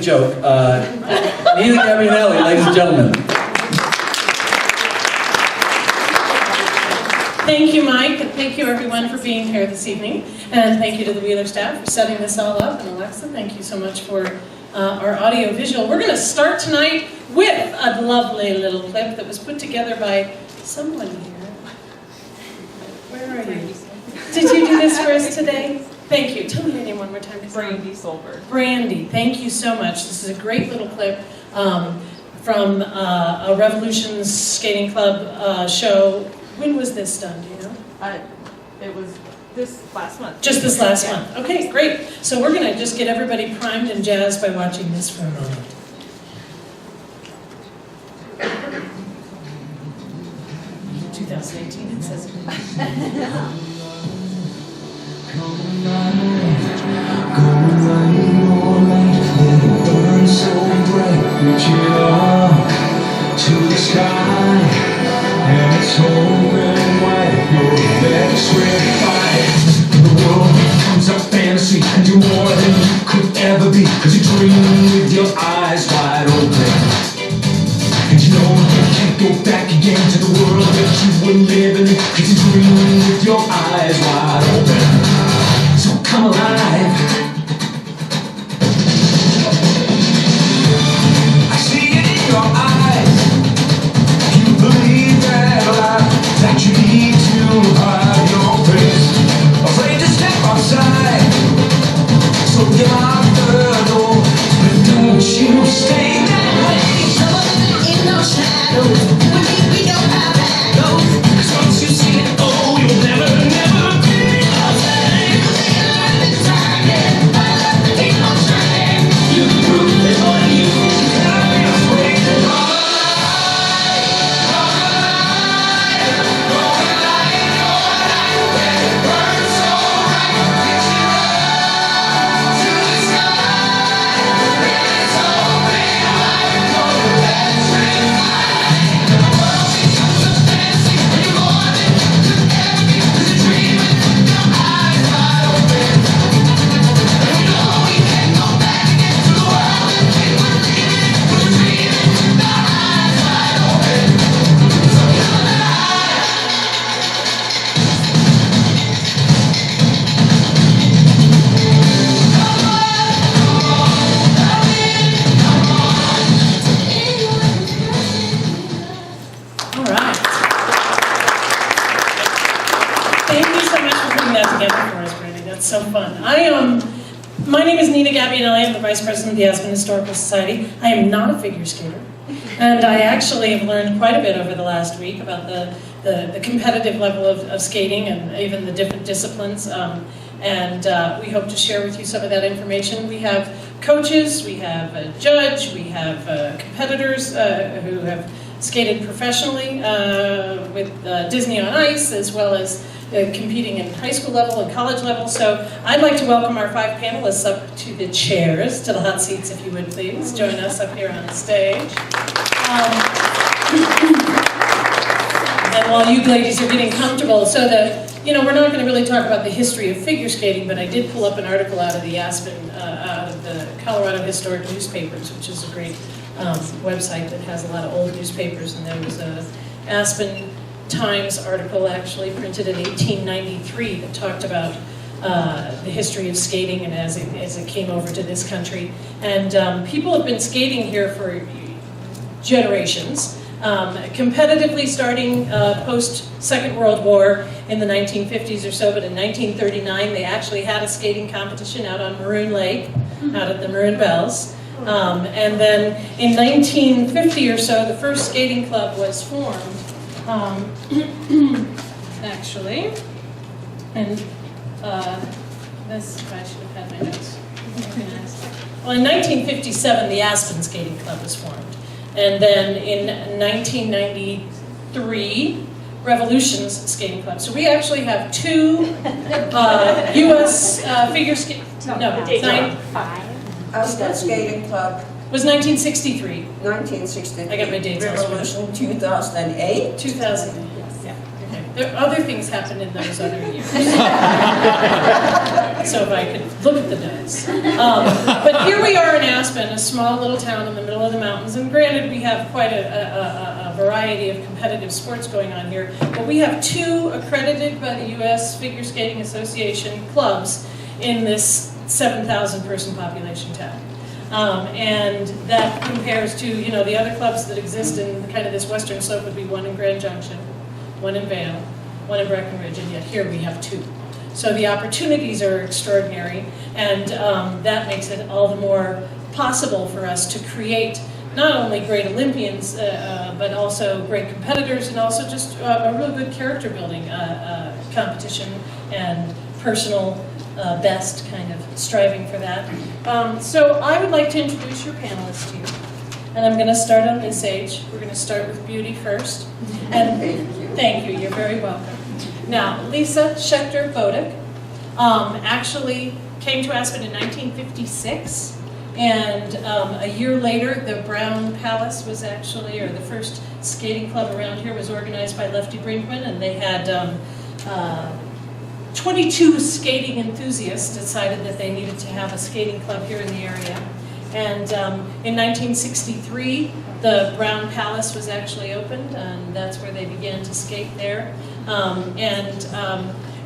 joke. Nina Gabianelli, ladies and gentlemen. Thank you, Mike, and thank you everyone for being here this evening. And thank you to the Wheeler staff for setting this all up. And Alexa, thank you so much for our audio visual. We're going to start tonight with a lovely little clip that was put together by someone here. Where are you? Did you do this for us today? Thank you. Tell me your name one more time. Brandy Solberg. Brandy, thank you so much. This is a great little clip from a Revolutions Skating Club show. When was this done, do you know? It was this last month. Just this last month. Okay, great. So we're going to just get everybody primed and jazzed by watching this for a moment. (2018) it says. To the sky, and it's open wide. Your best fight. The world becomes a fantasy, and you're more than you could ever be. Cause you dream with your eyes wide open. And you know you can't go back again to the world that you were living in. Cause you dream with your eyes wide open. So come alive. I see it in your eyes. Believe that you need to hide your face, afraid to step outside. So get out the door, but don't you stay that way. Trouble in no shadows, we don't have that goes. 'Cause once you see it, oh, you'll never be the same. Like the dragon, keep on shining. You can prove it for you. I'll be afraid to run. So fun. My name is Nina Gabianelli. I'm the Vice President of the Aspen Historical Society. I am not a figure skater. And I actually have learned quite a bit over the last week about the competitive level of skating and even the different disciplines. We hope to share with you some of that information. We have coaches, we have a judge, we have competitors who have skated professionally with Disney on Ice, as well as competing in high school level and college level. So I'd like to welcome our 5 panelists up to the chairs, to the hot seats, if you would please. Join us up here on the stage. And while you ladies are getting comfortable, so that, we're not going to really talk about the history of figure skating, but I did pull up an article out of the out of the Colorado Historic Newspapers, which is a great website that has a lot of old newspapers, and there was a Aspen Times article actually printed in 1893 that talked about the history of skating and as it came over to this country. And people have been skating here for generations, competitively starting post-Second World War in the 1950s or so, but in 1939 they actually had a skating competition out on Maroon Lake, out at the Maroon Bells. And then in 1950 or so, the first skating club was formed. Actually, and this, I should have had my notes. Well, in 1957, the Aspen Skating Club was formed, and then in 1993, Revolutions Skating Club. So we actually have 2 U.S. figure skate. No, 5. Aspen Skating Club. Was 1963. 1963. I got my dates. Revolution 2008. 2008. Yes. Yeah. Okay. There other things happened in those other years. so if I could look at the dice. But here we are in Aspen, a small little town in the middle of the mountains, and granted we have quite a variety of competitive sports going on here, but we have 2 accredited by the U.S. Figure Skating Association clubs in this 7,000 person population town. And that compares to, the other clubs that exist in kind of this western slope would be one in Grand Junction, one in Vail, one in Breckenridge, and yet here we have 2. So the opportunities are extraordinary, and that makes it all the more possible for us to create not only great Olympians, but also great competitors, and also just a real good character building competition and personal best, kind of striving for that. So I would like to introduce your panelists to you. And I'm going to start on this age. We're going to start with beauty first. And thank you, you're very welcome. Now, Lise Bodek actually came to Aspen in 1956. And a year later, the Brown Palace was actually, or the first skating club around here was organized by Lefty Brinkman, and they had 22 skating enthusiasts decided that they needed to have a skating club here in the area. And in 1963, the Brown Palace was actually opened, and that's where they began to skate there.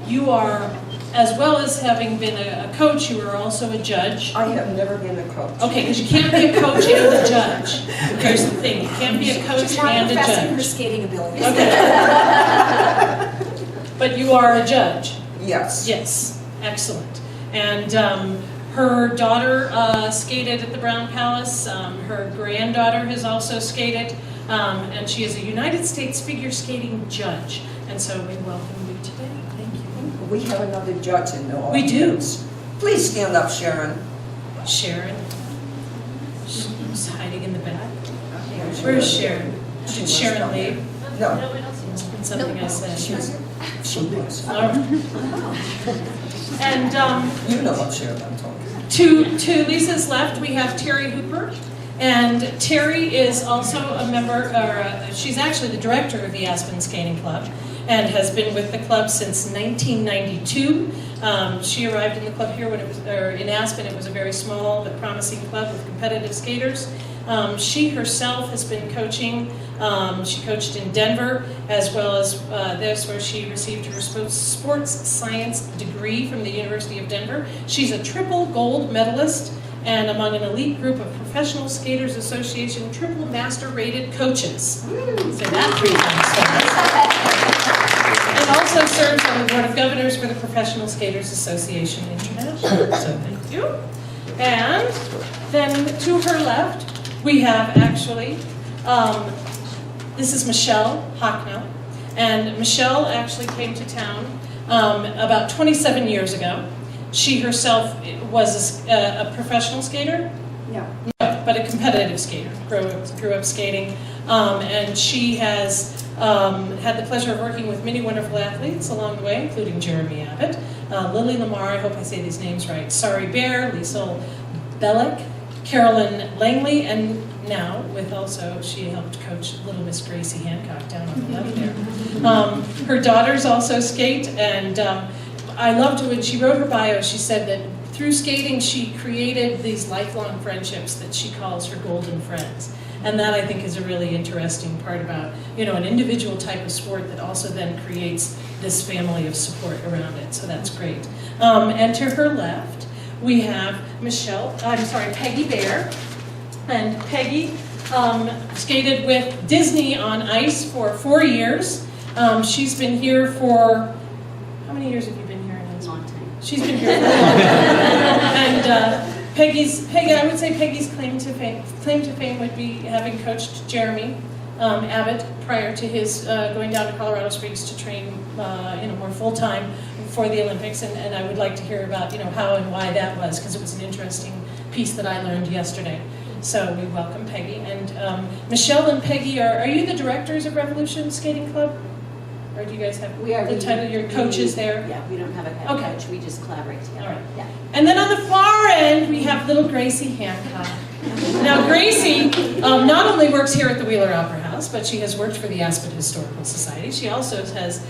You are, as well as having been a coach, you are also a judge. I have never been a coach. Okay, because you can't be a coach and a judge. Here's the thing, you can't be a coach and a judge. Her skating abilities. Okay. But you are a judge. Yes. Yes, excellent. And her daughter skated at the Brown Palace. Her granddaughter has also skated. And she is a United States figure skating judge. And so we welcome you today. Thank you. We have another judge in the We do. audience. Please stand up, Sharon. Sharon. She's hiding in the back. Where's Sharon? Did Sharon leave? No. It's been something I said. She was. All right. And You know what Sharon I'm talking. to Lisa's left, we have Teri Hooper. And Teri is also a member, she's actually the director of the Aspen Skating Club and has been with the club since 1992. She arrived in the club here when it was, or in Aspen, it was a very small but promising club with competitive skaters. She herself has been coaching. She coached in Denver, as well as this, where she received her sports science degree from the University of Denver. She's a triple gold medalist and among an elite group of Professional Skaters Association triple master rated coaches. So that 3 times. And also serves on the Board of Governors for the Professional Skaters Association International. So thank you. And then to her left, we have actually, this is Michelle Hocknell. And Michelle actually came to town about 27 years ago. She herself was a professional skater? No. No, but a competitive skater. Grew up skating. And she has had the pleasure of working with many wonderful athletes along the way, including Jeremy Abbott, Lily Lamar, I hope I say these names right, Teri Behr, Lise Bodek, Carolyn Langley, and now with also, she helped coach little Miss Grace Hancock down on the left there. Her daughters also skate, and I loved when she wrote her bio, she said that through skating she created these lifelong friendships that she calls her golden friends. And that I think is a really interesting part about, an individual type of sport that also then creates this family of support around it. So that's great. And to her left, we have Peggy Behr. And Peggy skated with Disney on ice for 4 years. She's been here for, how many years have you been here? A long time. She's been here for a long time. And I would say Peggy's claim to fame would be having coached Jeremy Abbott prior to his going down to Colorado Springs to train more full-time for the Olympics. And I would like to hear about how and why that was, because it was an interesting piece that I learned yesterday. So we welcome Peggy. And Michelle and Peggy, are you the directors of Revolution Skating Club? Or do you guys have the title, your coaches there? Yeah, we don't have a head coach, we just collaborate together. All right. Yeah. And then on the far end, we have little Gracie Hancock. Now Gracie not only works here at the Wheeler Opera House, else, but she has worked for the Aspen Historical Society. She also has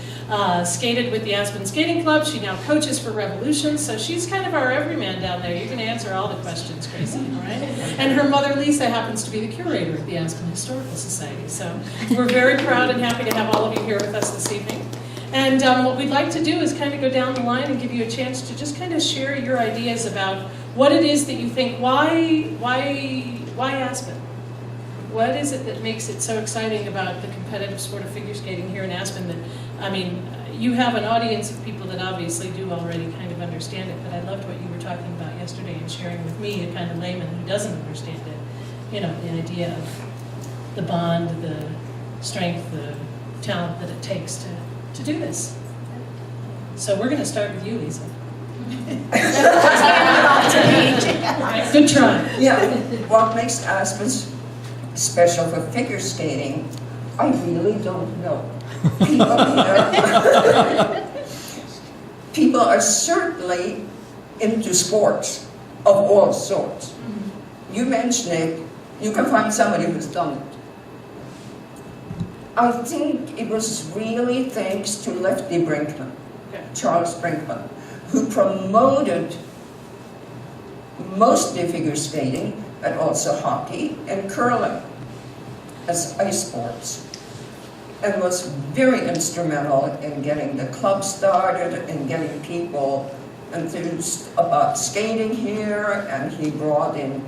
skated with the Aspen Skating Club. She now coaches for Revolution, so she's kind of our everyman down there. You're going to answer all the questions, Gracie, all right? And her mother, Lisa, happens to be the curator at the Aspen Historical Society. So we're very proud and happy to have all of you here with us this evening. And what we'd like to do is kind of go down the line and give you a chance to just kind of share your ideas about what it is that you think, why Aspen? What is it that makes it so exciting about the competitive sport of figure skating here in Aspen that, I mean, you have an audience of people that obviously do already kind of understand it, but I loved what you were talking about yesterday and sharing with me, a kind of layman who doesn't understand it, you know, the idea of the bond, the strength, the talent that it takes to do this. So we're going to start with you, Lisa. Good try. Yeah, what makes Aspen special for figure skating, I really don't know. People are certainly into sports of all sorts. You mention it, you can find somebody who's done it. I think it was really thanks to Lefty Brinkman, Charles Brinkman, who promoted mostly figure skating, but also hockey and curling as ice sports, and was very instrumental in getting the club started and getting people enthused about skating here, and he brought in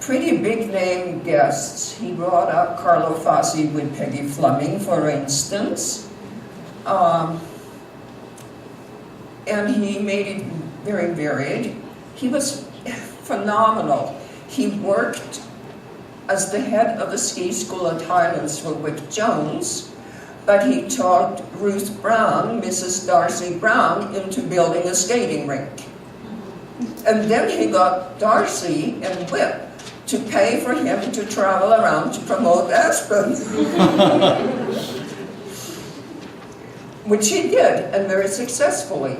pretty big name guests. He brought up Carlo Fassi with Peggy Fleming, for instance. And he made it very varied. He was phenomenal. He worked as the head of the ski school at Highlands for Wick Jones, but he taught Ruth Brown, Mrs. Darcy Brown, into building a skating rink. And then he got Darcy and Whip to pay for him to travel around to promote Aspen. Which he did, and very successfully.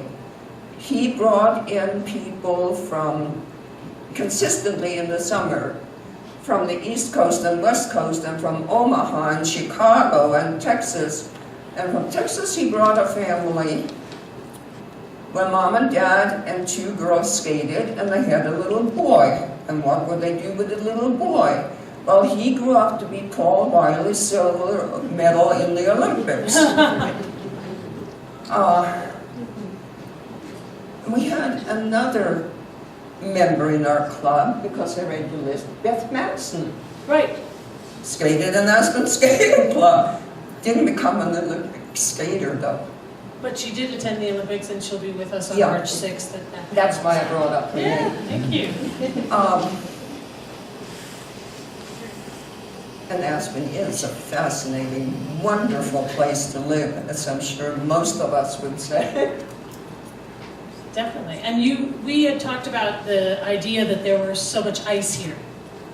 He brought in people from, consistently in the summer, from the East Coast and West Coast, and from Omaha and Chicago and Texas. And from Texas he brought a family where mom and dad and two girls skated, and they had a little boy. And what would they do with the little boy? Well, he grew up to be Paul Wiley's silver medal in the Olympics. We had another member in our club, because I read the list, Beth Madsen. Right. Skated in Aspen Skating Club. Didn't become an Olympic skater, though. But she did attend the Olympics, and she'll be with us on Yeah. March 6th. That's why I brought up her Yeah, name. thank you. And Aspen is a fascinating, wonderful place to live, as I'm sure most of us would say. Definitely. And we had talked about the idea that there was so much ice here.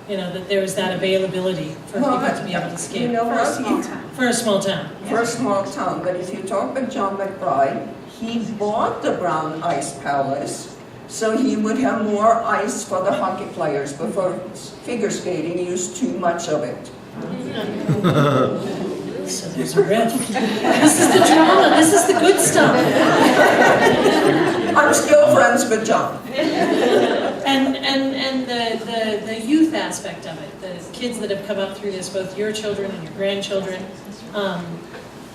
You know, that there was that availability for people to be able to skate. You know For a what? small town. For a small town. For a small town, but if you talk with John McBride, he bought the Brown Ice Palace so he would have more ice for the hockey players before figure skating used too much of it. So there's a riff. This is the drama. This is the good stuff. I'm still friends with John. And the youth aspect of it, the kids that have come up through this, both your children and your grandchildren.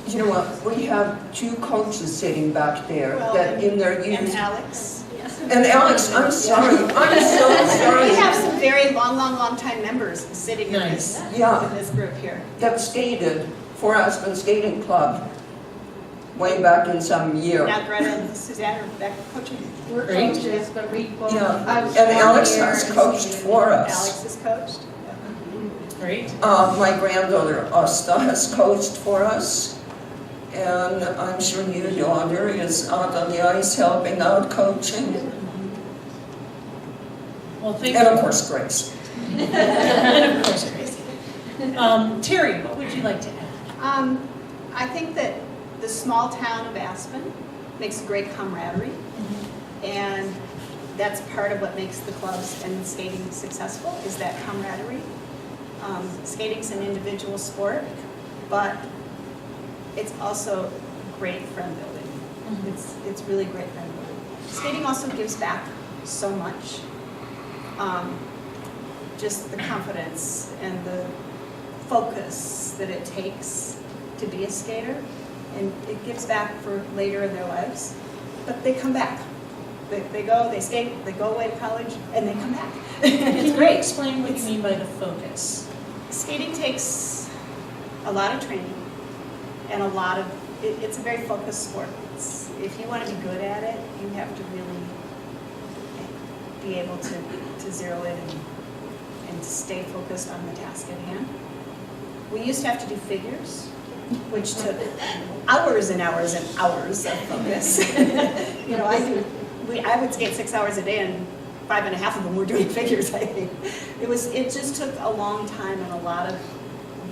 You know what? We have two coaches sitting back there that in their youth. And Alex. Yes. And Alex, I'm sorry. I'm so sorry. We have some very long time members sitting in this, Yeah. in this group here. That skated for Aspen Skating Club way back in some year. Now Greta and Suzanne are back coaching. We're Great. coaches, but we both. Yeah. I was And 1 Alex year has and coached skated. for us. Alex has coached. Great. My granddaughter Asta has coached for us, and I'm sure your daughter is out on the ice helping out coaching, Well, thank and you. of course Grace. And of course, Gracie. Teri, what would you like to add? I think that the small town of Aspen makes a great camaraderie, and that's part of what makes the clubs and skating successful, is that camaraderie. Skating's an individual sport, but it's also great friend building. It's really great friend building. Skating also gives back so much. Just the confidence and the focus that it takes to be a skater, and it gives back for later in their lives. But they come back. They go, they skate, they go away to college, and they come back. It's Can great. you explain what you mean by the focus? Skating takes a lot of training and a lot of, it's a very focused sport. If you want to be good at it, you have to really be able to zero in and stay focused on the task at hand. We used to have to do figures, which took hours and hours and hours of focus. You know, I would skate 6 hours a day, and 5.5 of them were doing figures, I think. It just took a long time and a lot of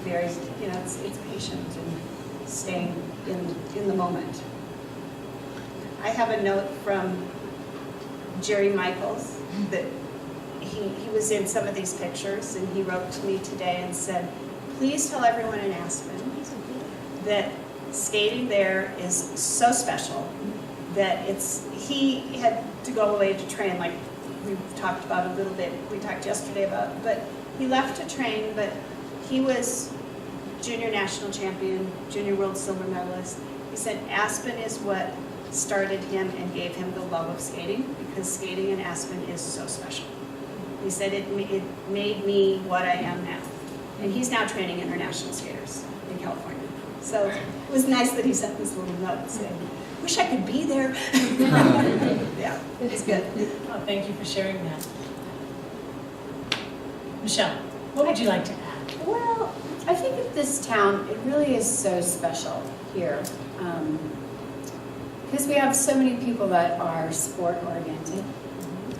very, you know, it's patient and staying in the moment. I have a note from Jerry Michaels that he was in some of these pictures, and he wrote to me today and said, please tell everyone in Aspen that skating there is so special that he had to go away to train, like we talked about a little bit, we talked yesterday about, but he left to train, but he was junior national champion, junior world silver medalist. He said Aspen is what started him and gave him the love of skating, because skating in Aspen is so special. He said it made me what I am now. And he's now training international skaters in California. So it was nice that he sent this little note saying, wish I could be there. Yeah, it's good. Oh, thank you for sharing that. Michelle, what would you like to add? Well, I think that this town, it really is so special here. Because we have so many people that are sport-oriented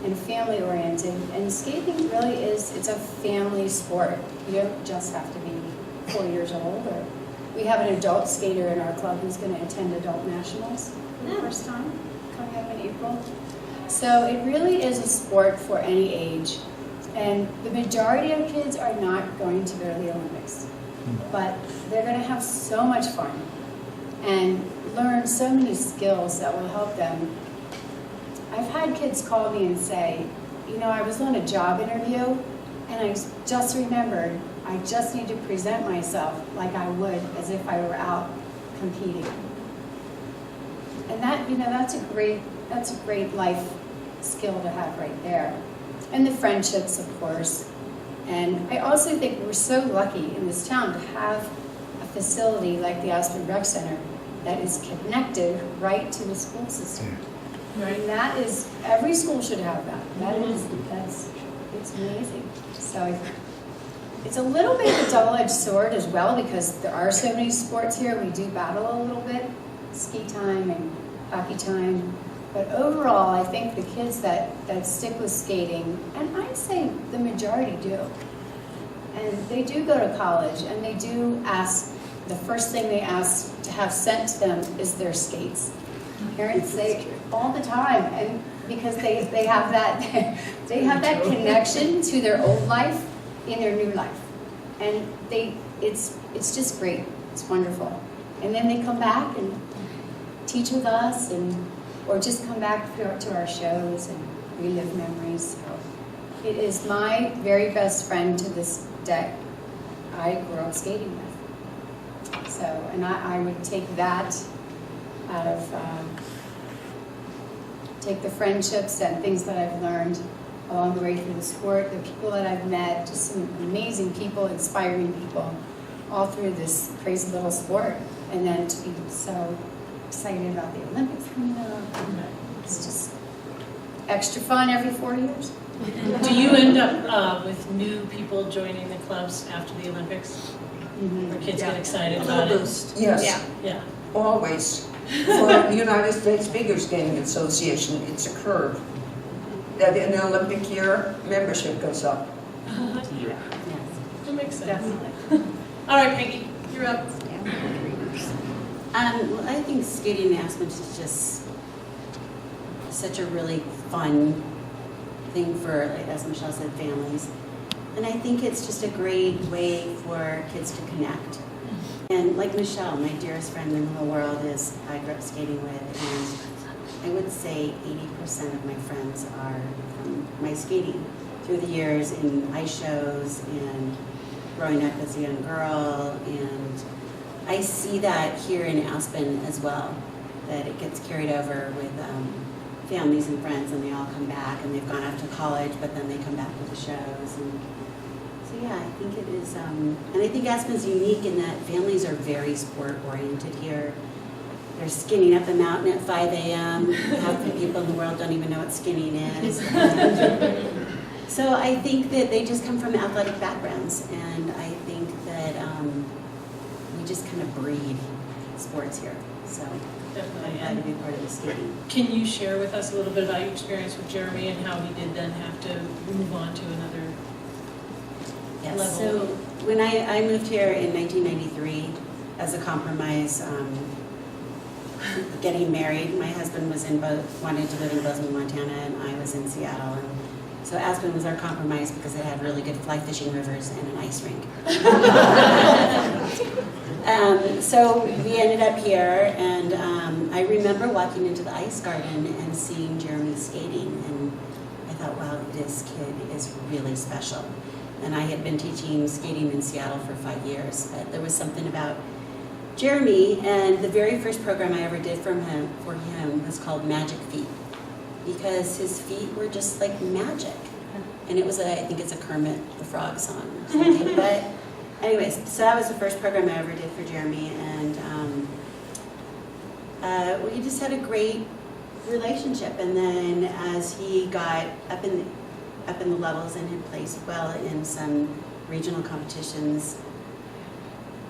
and family-oriented, and skating really is, it's a family sport. You don't just have to be 4 years old. Or we have an adult skater in our club who's going to attend adult nationals for the first time, coming up in April. So it really is a sport for any age. And the majority of kids are not going to go to the Olympics, but they're going to have so much fun and learn so many skills that will help them. I've had kids call me and say, you know, I was on a job interview and I just remembered I just need to present myself like I would as if I were out competing. And that, you know, that's a great life skill to have right there. And the friendships, of course. And I also think we're so lucky in this town to have a facility like the Aspen Rec Center that is connected right to the school system. Right. And that is, every school should have that. It's amazing. So it's a little bit of a double-edged sword as well, because there are so many sports here. We do battle a little bit, ski time and hockey time. But overall, I think the kids that stick with skating, and I'd say the majority do, and they do go to college, and they do ask, the first thing they ask to have sent to them is their skates. Parents say all the time, and because they have that they have that connection to their old life in their new life, and it's just great. It's wonderful. And then they come back and teach with us, or just come back to our shows and relive memories. So it is my very best friend to this day. I grew up skating with. So, and I would take that out of, take the friendships and things that I've learned along the way through the sport, the people that I've met, just some amazing people, inspiring people, all through this crazy little sport. And then to be so excited about the Olympics coming up. It's just extra fun every 4 years. Do you end up with new people joining the clubs after the Olympics? Where kids get excited about it? Yes, Yeah. always. For the United States Figure Skating Association, it's occurred that in the Olympic year, membership goes up. That makes sense. Definitely. All right, Peggy, you're up. Well, I think skating in Aspen is just such a really fun thing for, like, as Michelle said, families. And I think it's just a great way for kids to connect. And like Michelle, my dearest friend in the whole world is I grew up skating with, and I would say 80% of my friends are from my skating through the years in ice shows and growing up as a young girl. And I see that here in Aspen as well, that it gets carried over with families and friends, and they all come back, and they've gone off to college, but then they come back to the shows. And so yeah, I think it is, and I think Aspen's unique in that families are very sport-oriented here. They're skinning up a mountain at 5 a.m. Half the people in the world don't even know what skinning is. So I think that they just come from athletic backgrounds, and I think that we just kind of breed sports here. So Definitely. I'm glad to be part of the skating. Can you share with us a little bit about your experience with Jeremy and how he did then have to move on to another Yes. level? So when I moved here in 1993 as a compromise, getting married, my husband was wanted to live in Bozeman, Montana, and I was in Seattle. And so Aspen was our compromise because it had really good fly fishing rivers and an ice rink. So we ended up here, and I remember walking into the ice garden and seeing Jeremy skating, and I thought, wow, this kid is really special. And I had been teaching skating in Seattle for 5 years, but there was something about Jeremy, and the very first program I ever did for him was called Magic Feet, because his feet were just like magic. And it was, I think it's a Kermit the Frog song or something. But anyways, so that was the first program I ever did for Jeremy, and we just had a great relationship. And then as he got up in the levels and had placed well in some regional competitions,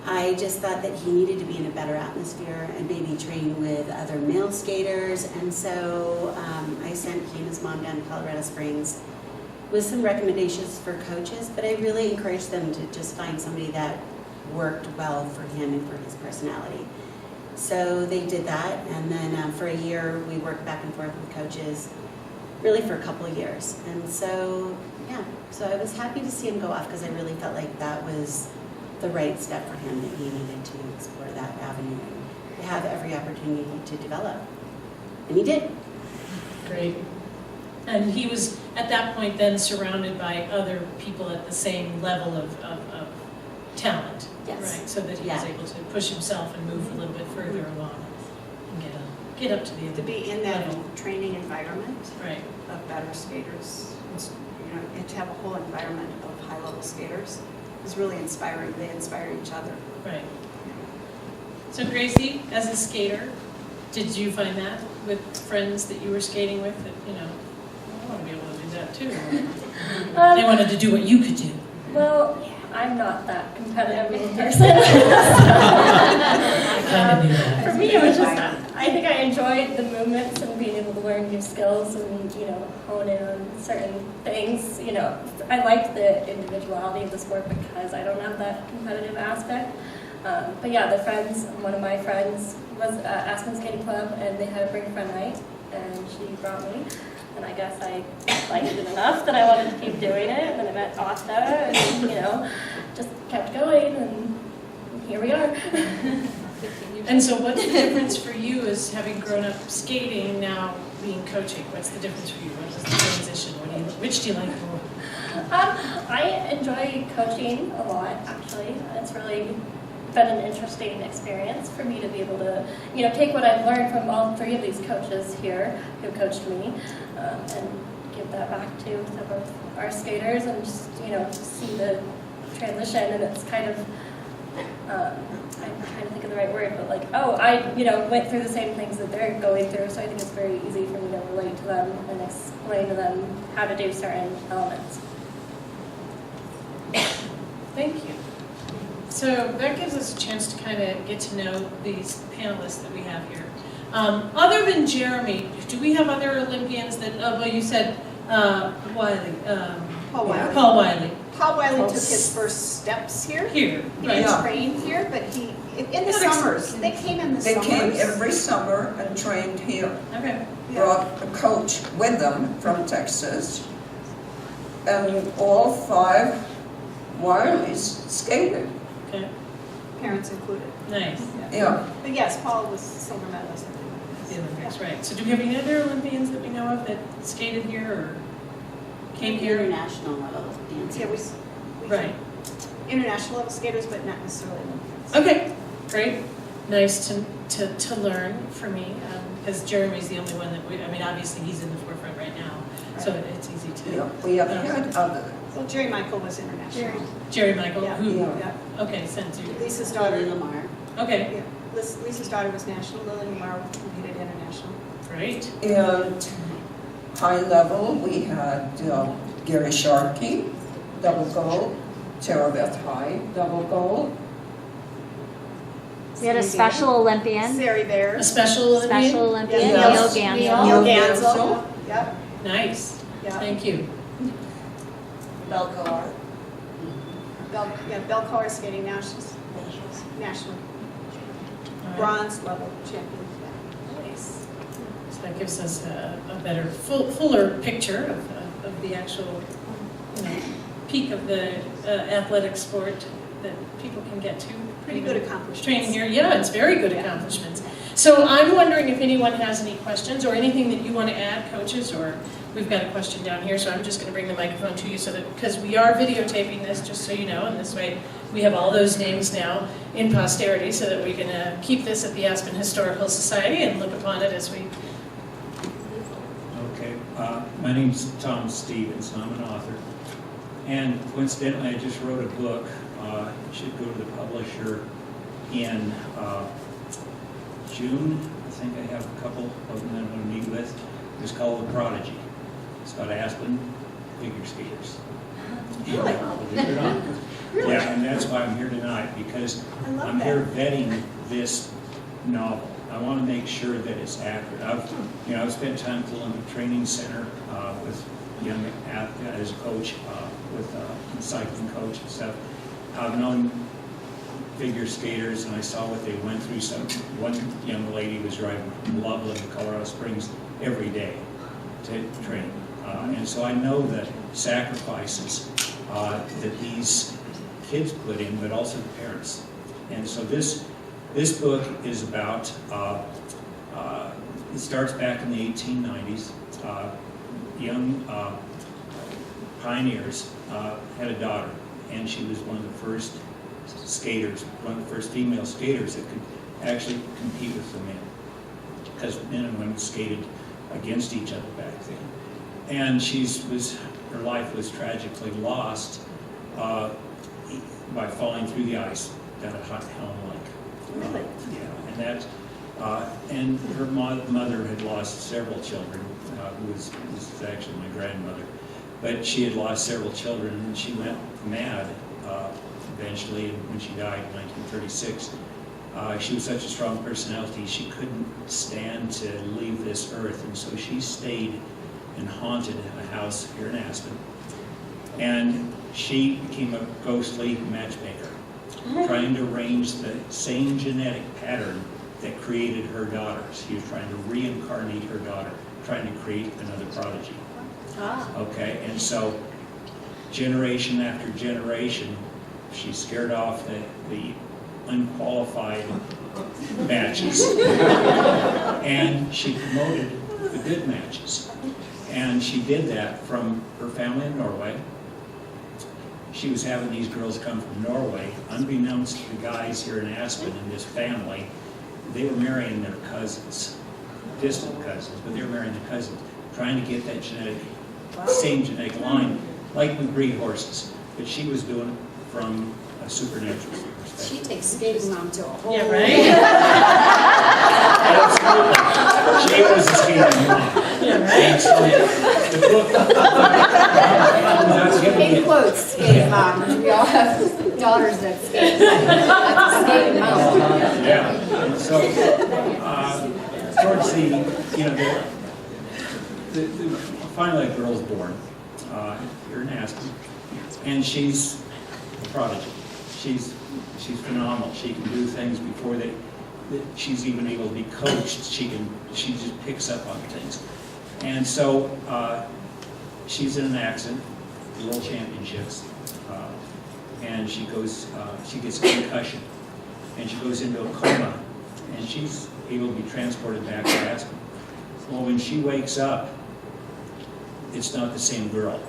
I just thought that he needed to be in a better atmosphere and maybe train with other male skaters. And so I sent he and his mom down to Colorado Springs with some recommendations for coaches, but I really encouraged them to just find somebody that worked well for him and for his personality. So they did that, and then for a year we worked back and forth with coaches, really for a couple of years. And so, yeah, so I was happy to see him go off because I really felt like that was the right step for him, that he needed to explore that avenue and to have every opportunity to develop. And he did. Great. And he was, at that point, then surrounded by other people at the same level of talent. Yes. Right, so that he was able to push himself and move a little bit further along and get up to the other To be in that level. training environment Right. of better skaters, you know, and to have a whole environment of high-level skaters is really inspiring. They inspire each other. Right. So Gracie, as a skater, did you find that with friends that you were skating with that, you know, I want to be able to do that too? They wanted to do what you could do. Well, I'm not that competitive of a person. I kind of knew that. For me, it was just, I think I enjoyed the movements and being able to learn new skills and, you know, hone in on certain things. You know, I liked the individuality of the sport because I don't have that competitive aspect. But yeah, one of my friends was at Aspen Skating Club, and they had a bring a friend night, and she brought me. And I guess I liked it enough that I wanted to keep doing it. And then I met Asta, and, you know, just kept going, and here we are. And so what's the difference for you as having grown up skating, now being coaching? What's the difference for you? What is the transition? Which do you like more? I enjoy coaching a lot, actually. It's really been an interesting experience for me to be able to, you know, take what I've learned from all three of these coaches here who coached me, and give that back to some of our skaters, and just, you know, see the transition. And it's kind of, I'm trying to think of the right word, but like, oh, I, you know, went through the same things that they're going through, so I think it's very easy for me to relate to them and explain to them how to do certain elements. Thank you. So that gives us a chance to kind of get to know these panelists that we have here. Other than Jeremy, do we have other Olympians that, well, you said Wiley. Paul Wiley. Paul Wiley. Paul Wiley took his first steps here. Here, He right. didn't train here, but he, in the summers, they came in the They summers. came every summer and trained here. Okay. Brought a coach with them from Texas. And all 5 Wiley skated. Okay, Parents included. nice. Yeah. But yes, Paul was silver medalist. The Olympics, right. So do we have any other Olympians that we know of that skated here or came here? International level dancers. Yeah, we Right. international level skaters, but not necessarily Olympians. Okay, great. Nice to learn for me, because Jeremy's the only one that I mean, obviously he's in the forefront right now, so it's easy Yeah, to. we have had other. Well, Jerry Michael was international. Jerry Michael, Yeah. who, Yeah. okay, sent you. Lisa's Lily daughter. Lamar. Okay, Yeah, Lisa's daughter was national. Lily Lamar competed international. great. And high level, we had Gary Sharkey, double gold, Tara Beth High, double gold. We had a Special Olympian, Sari Behr. A special Olympian? Special Olympian, Yes. Neil Gansel. Neil Neil Gansel. Gansel. Yep, Nice, yeah. thank you. Belcoar. Belcour skating now. She's national All right. bronze level champion. Nice. So that gives us a better, fuller picture of the actual, peak of the athletic sport that people can get to. Pretty good accomplishments. Training here, yeah, it's very good accomplishments. So I'm wondering if anyone has any questions or anything that you want to add, coaches, or we've got a question down here, so I'm just going to bring the microphone to you so that, because we are videotaping this, just so you know, and this way we have all those names now in posterity so that we can keep this at the Aspen Historical Society and look upon it as we. Okay, my name's Tom Stevens, and I'm an author. And coincidentally, I just wrote a book. It should go to the publisher in June. I think I have a couple of them that I'm going to meet with. It's called The Prodigy. It's about Aspen figure skaters. Really? Believe it or not. Yeah, and that's why I'm here tonight, because I love I'm that. here vetting this novel. I want to make sure that it's accurate. I've spent time at the Olympic Training Center with young as a coach, with a cycling coach and stuff. I've known figure skaters, and I saw what they went through. One young lady was driving from Loveland to Colorado Springs every day to train, and so I know the sacrifices that these kids put in, but also the parents. And so this book is about. It starts back in the 1890s. Young pioneers had a daughter, and she was one of the first skaters, one of the first female skaters that could actually compete with the men, because men and women skated against each other back then. And her life was tragically lost by falling through the ice down at Helm Lake. Really? Yeah, and her mother had lost several children, who was actually my grandmother. But she had lost several children, and she went mad eventually, and when she died in 1936. She was such a strong personality, she couldn't stand to leave this earth, and so she stayed and haunted a house here in Aspen. And she became a ghostly matchmaker, trying to arrange the same genetic pattern that created her daughter. She was trying to reincarnate her daughter, trying to create another prodigy. Okay, and so generation after generation, she scared off the unqualified matches, and she promoted the good matches. And she did that from her family in Norway. She was having these girls come from Norway. Unbeknownst to the guys here in Aspen in this family, they were marrying their cousins, distant cousins, but they were marrying their cousins, trying to get that same genetic line, like we breed horses. But she was doing it from a supernatural perspective. She takes skating mom to a whole. Yeah, right? Absolutely. She was a skating mom. And so the book, not giving In it, quotes, skating mom. We all have daughters that skate. That's a skating mom. yeah. And so towards finally a girl's born here in Aspen, and she's a prodigy. She's phenomenal. She can do things before she's even able to be coached. She just picks up on things. And so she's in an accident, World Championships, and she gets a concussion, and she goes into a coma, and she's able to be transported back to Aspen. Well, when she wakes up, it's not the same girl.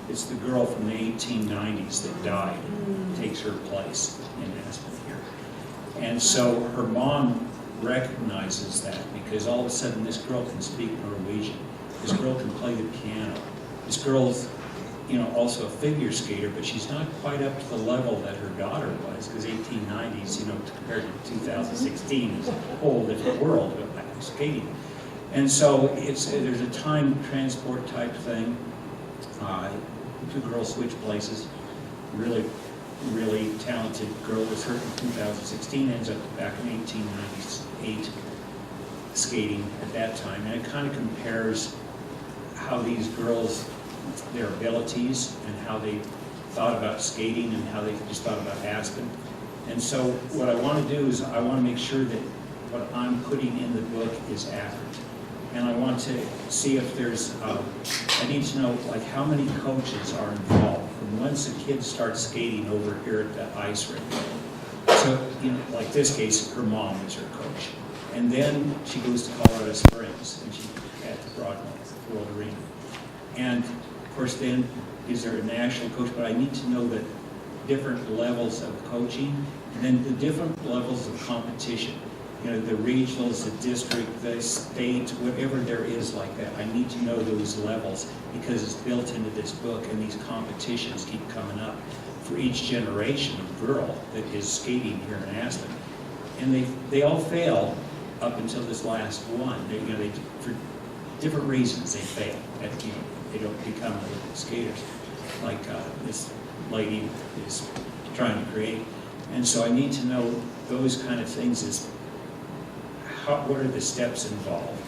It's the girl from the 1890s that died, takes her place in Aspen here. And so her mom recognizes that, because all of a sudden this girl can speak Norwegian. This girl can play the piano. This girl's, also a figure skater, but she's not quite up to the level that her daughter was, because 1890s, compared to 2016 is a whole different world of skating. And so there's a time transport type thing. Two girls switch places. Really, really talented girl was hurt in 2016, ends up back in 1898 skating at that time. And it kind of compares how these girls, their abilities, and how they thought about skating and how they just thought about Aspen. And so what I want to do is I want to make sure that what I'm putting in the book is accurate. And I want to see if there's, I need to know like how many coaches are involved from once a kid starts skating over here at the ice rink. So, like this case, her mom is her coach. And then she goes to Colorado Springs and she's at the Broadway World Arena. And of course then, is there a national coach? But I need to know the different levels of coaching and then the different levels of competition. The regionals, the district, the state, whatever there is like that. I need to know those levels because it's built into this book, and these competitions keep coming up for each generation of girl that is skating here in Aspen. And they all fail up until this last one. They for different reasons they fail. They don't become Olympic skaters like this lady is trying to create. And so I need to know those kind of things is what are the steps involved?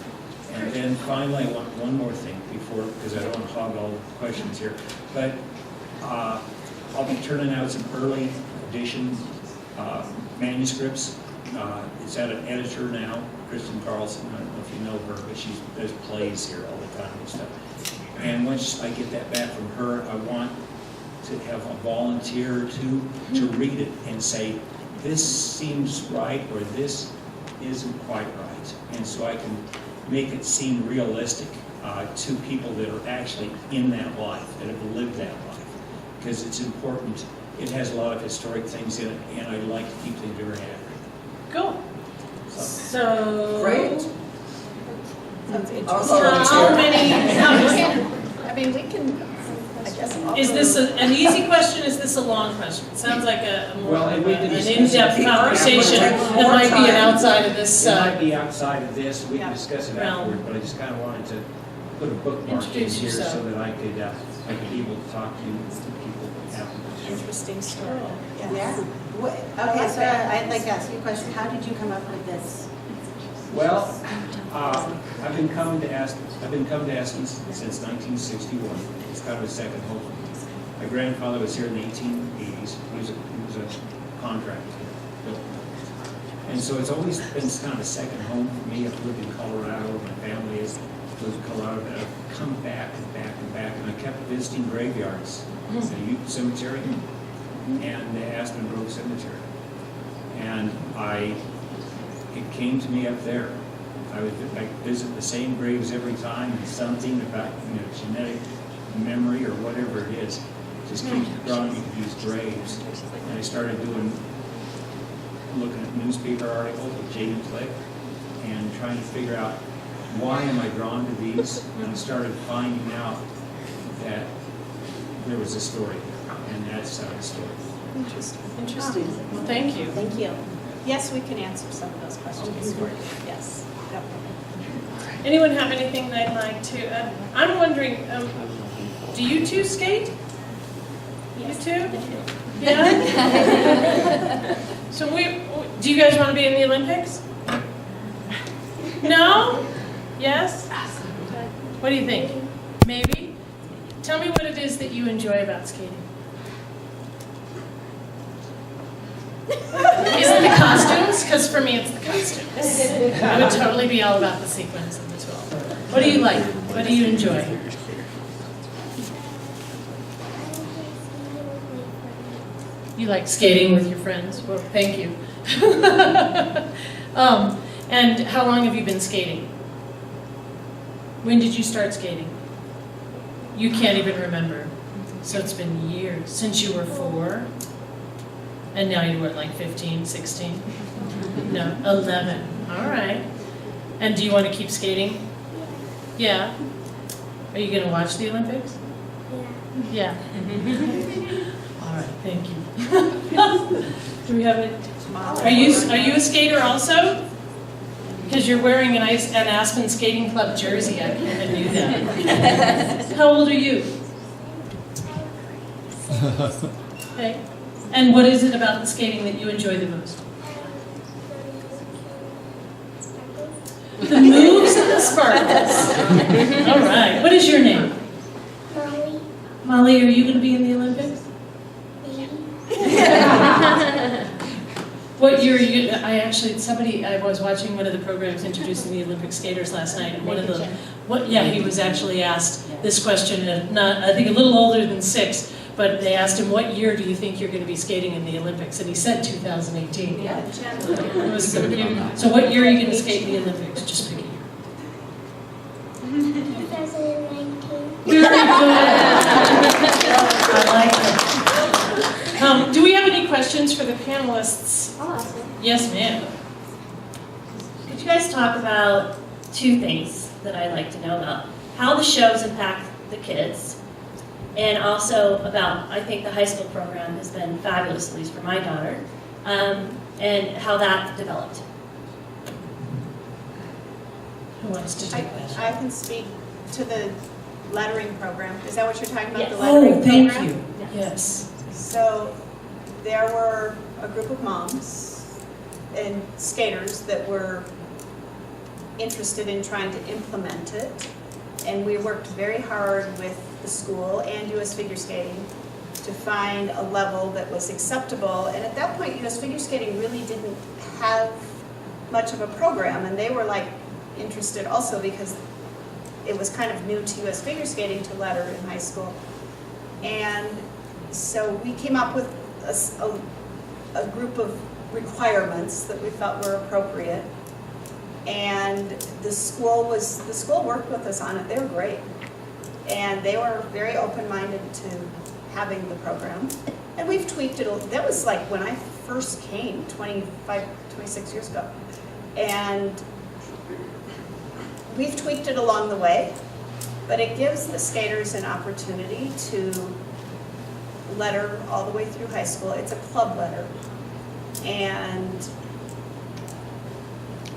And then finally, I want one more thing because I don't want to hog all the questions here, but I'll be turning out some early edition manuscripts. It's at an editor now, Kristen Carlson. I don't know if you know her, but she does plays here all the time and stuff. And once I get that back from her, I want to have a volunteer to read it and say, this seems right, or this isn't quite right. And so I can make it seem realistic to people that are actually in that life, that have lived that life. Because it's important. It has a lot of historic things in it, and I like to keep things very accurate. Cool. So Great. how many? we can, I guess. Is this an easy question? Is this a long question? It sounds like a more Well, and we can an discuss in-depth it. conversation that might be an outside of this. It might be outside of this, we can Yeah. discuss it Realm. afterward, but I just kind of wanted to put a bookmark in Introduce here yourself. so that I could be able to talk to people that have questions. Interesting story. Yeah. Okay, so I'd like to ask you a question. How did you come up with this? Well, I've been coming to Aspen since 1961. It's kind of a second home. My grandfather was here in the 1880s. He was a contractor. And so it's always been kind of a second home for me. I've lived in Colorado. My family has lived in Colorado. But I've come back and back and back. And I kept visiting graveyards. The Ute Cemetery and the Aspen Grove Cemetery. And it came to me up there. I would visit the same graves every time, and something about genetic memory or whatever it is just keeps drawing me to these graves. And I started looking at newspaper articles with Jaden Click and trying to figure out why am I drawn to these. And I started finding out that there was a story, and that's the story. Interesting. Well, thank you. Thank you. Yes, we can answer some of those questions for you. Yes. Yep. Anyone have anything they'd like to? I'm wondering, do you two skate? Yes. You two? Yeah. So do you guys want to be in the Olympics? No? Yes? What do you think? Maybe? Tell me what it is that you enjoy about skating. Is it the costumes? Because for me it's the costumes. I would totally be all about the sequins and the 12. What do you like? What do you enjoy? You like skating with your friends? Well, thank you. And how long have you been skating? When did you start skating? You can't even remember. So it's been years, since you were 4? And now you're what, like 15, 16? No, 11. All right. And do you want to keep skating? Yeah. Are you going to watch the Olympics? Yeah. All right, thank you. Do we have it? Are you a skater also? Because you're wearing an Aspen Skating Club jersey. I kind of knew that. How old are you? Okay. And what is it about the skating that you enjoy the most? The moves and the sparkles. All right. What is your name? Molly. Molly, are you going to be in the Olympics? What year are you? I was watching one of the programs introducing the Olympic skaters last night, and he was actually asked this question, I think a little older than 6, but they asked him, what year do you think you're going to be skating in the Olympics? And he said 2018. Yeah. It was so cute. So what year are you going to skate in the Olympics? Just pick a year. 2019. Very good. I like that. Do we have any questions for the panelists? Yes, ma'am. Could you guys talk about 2 things that I'd like to know about? How the shows impact the kids, and also about, I think the high school program has been fabulous, at least for my daughter, and how that developed. Who wants to take that? I can speak to the lettering program. Is that what you're talking about, Yes. the lettering Oh, thank program? you. Yes. So there were a group of moms and skaters that were interested in trying to implement it. And we worked very hard with the school and US Figure Skating to find a level that was acceptable. And at that point, US Figure Skating really didn't have much of a program. And they were like interested also because it was kind of new to US Figure Skating to letter in high school. And so we came up with a group of requirements that we felt were appropriate. And the school worked with us on it. They were great. And they were very open-minded to having the program. And we've tweaked it. That was like when I first came 26 years ago. And we've tweaked it along the way, but it gives the skaters an opportunity to letter all the way through high school. It's a club letter. And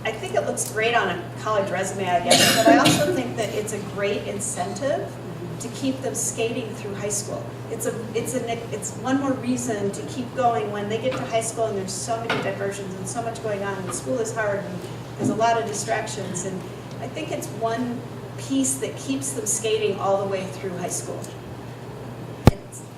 I think it looks great on a college resume, I guess, but I also think that it's a great incentive to keep them skating through high school. It's one more reason to keep going when they get to high school and there's so many diversions and so much going on and school is hard and there's a lot of distractions. And I think it's one piece that keeps them skating all the way through high school.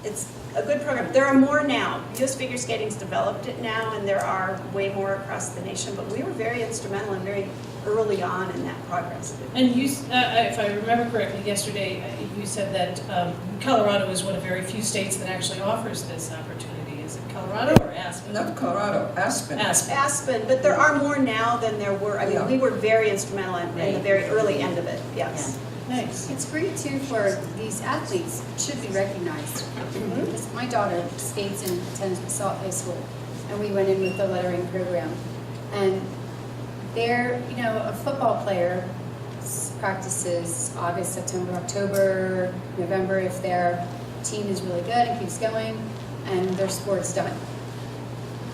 It's a good program. There are more now. US Figure Skating's developed it now, and there are way more across the nation, but we were very instrumental and very early on in that progress. And you, if I remember correctly, yesterday you said that Colorado is one of very few states that actually offers this opportunity. Is it Colorado or Aspen? Not Colorado, Aspen. Aspen, but there are more now than there were. I mean, we were very instrumental in the very early end of it, yes. Nice. It's great too for these athletes, should be recognized. Because my daughter skates and attends Basalt High School, and we went in with the lettering program. And they're, a football player practices August, September, October, November if their team is really good and keeps going, and their sport's done.